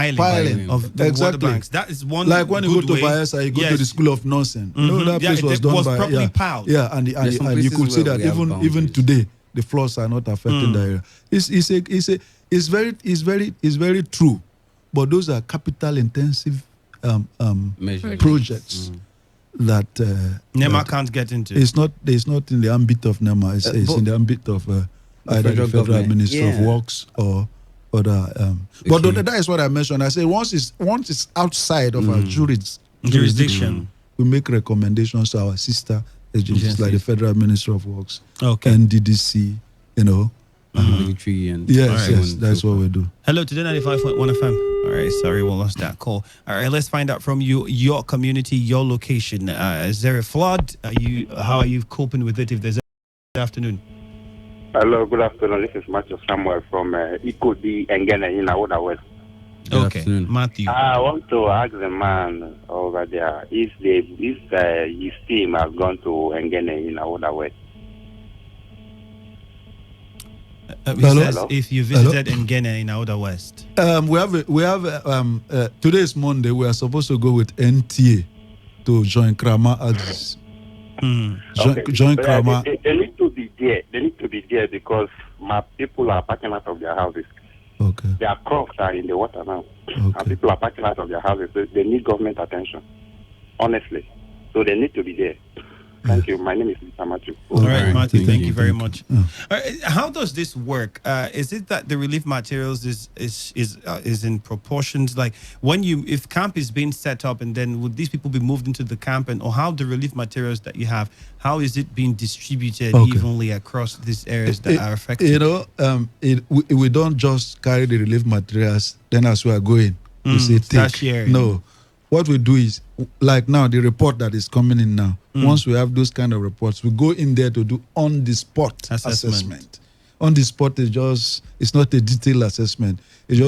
S1: of the water banks. That is one.
S10: Like when you go to Bayelsa, you go to the School of Nonsense. That place was done by
S1: properly piled.
S10: Yeah, and you could see that even today the floods are not affecting the area. It's very true, but those are capital intensive projects. That
S1: NEMA can't get into.
S10: It's not in the ambit of NEMA. It's in the ambit of either the Federal Minister of Works or other. But that is what I mentioned. I say once it's outside of our jurisdiction, we make recommendations to our sister agencies like the Federal Ministry of Works, NDDC,
S20: military and
S10: yes, that's what we do.
S1: Hello, today 95.1 FM. All right, sorry, we lost that call. All right, let's find out from you, your community, your location. Is there a flood? How are you coping with it? If there's good afternoon.
S11: Hello, good afternoon. This is Matthew Samuel from Ikodi Engene in Awoda West.
S1: Okay, Matthew.
S11: I want to ask the man over there if his team has gone to Engene in Awoda West.
S1: Hello? If you visited Engene in Awoda West.
S10: We have today is Monday. We are supposed to go with NTA to join Krama Addis. Join Krama.
S11: They need to be there. They need to be there because my people are packing out of their houses.
S10: Okay.
S11: Their crops are in the water now. And people are packing out of their houses. So they need government attention. Honestly. So they need to be there. Thank you. My name is Mr. Matthew.
S1: All right, Matthew. Thank you very much. How does this work? Is it that the relief materials is in proportions? Like if camp is being set up, and then would these people be moved into the camp, or how the relief materials that you have, how is it being distributed evenly across these areas that are affected?
S10: We don't just carry the relief materials. Then as we are going, we say take. No. What we do is, like now, the report that is coming in now, once we have those kind of reports, we go in there to do on-the-spot assessment. On the spot is it's not a detailed assessment. It's just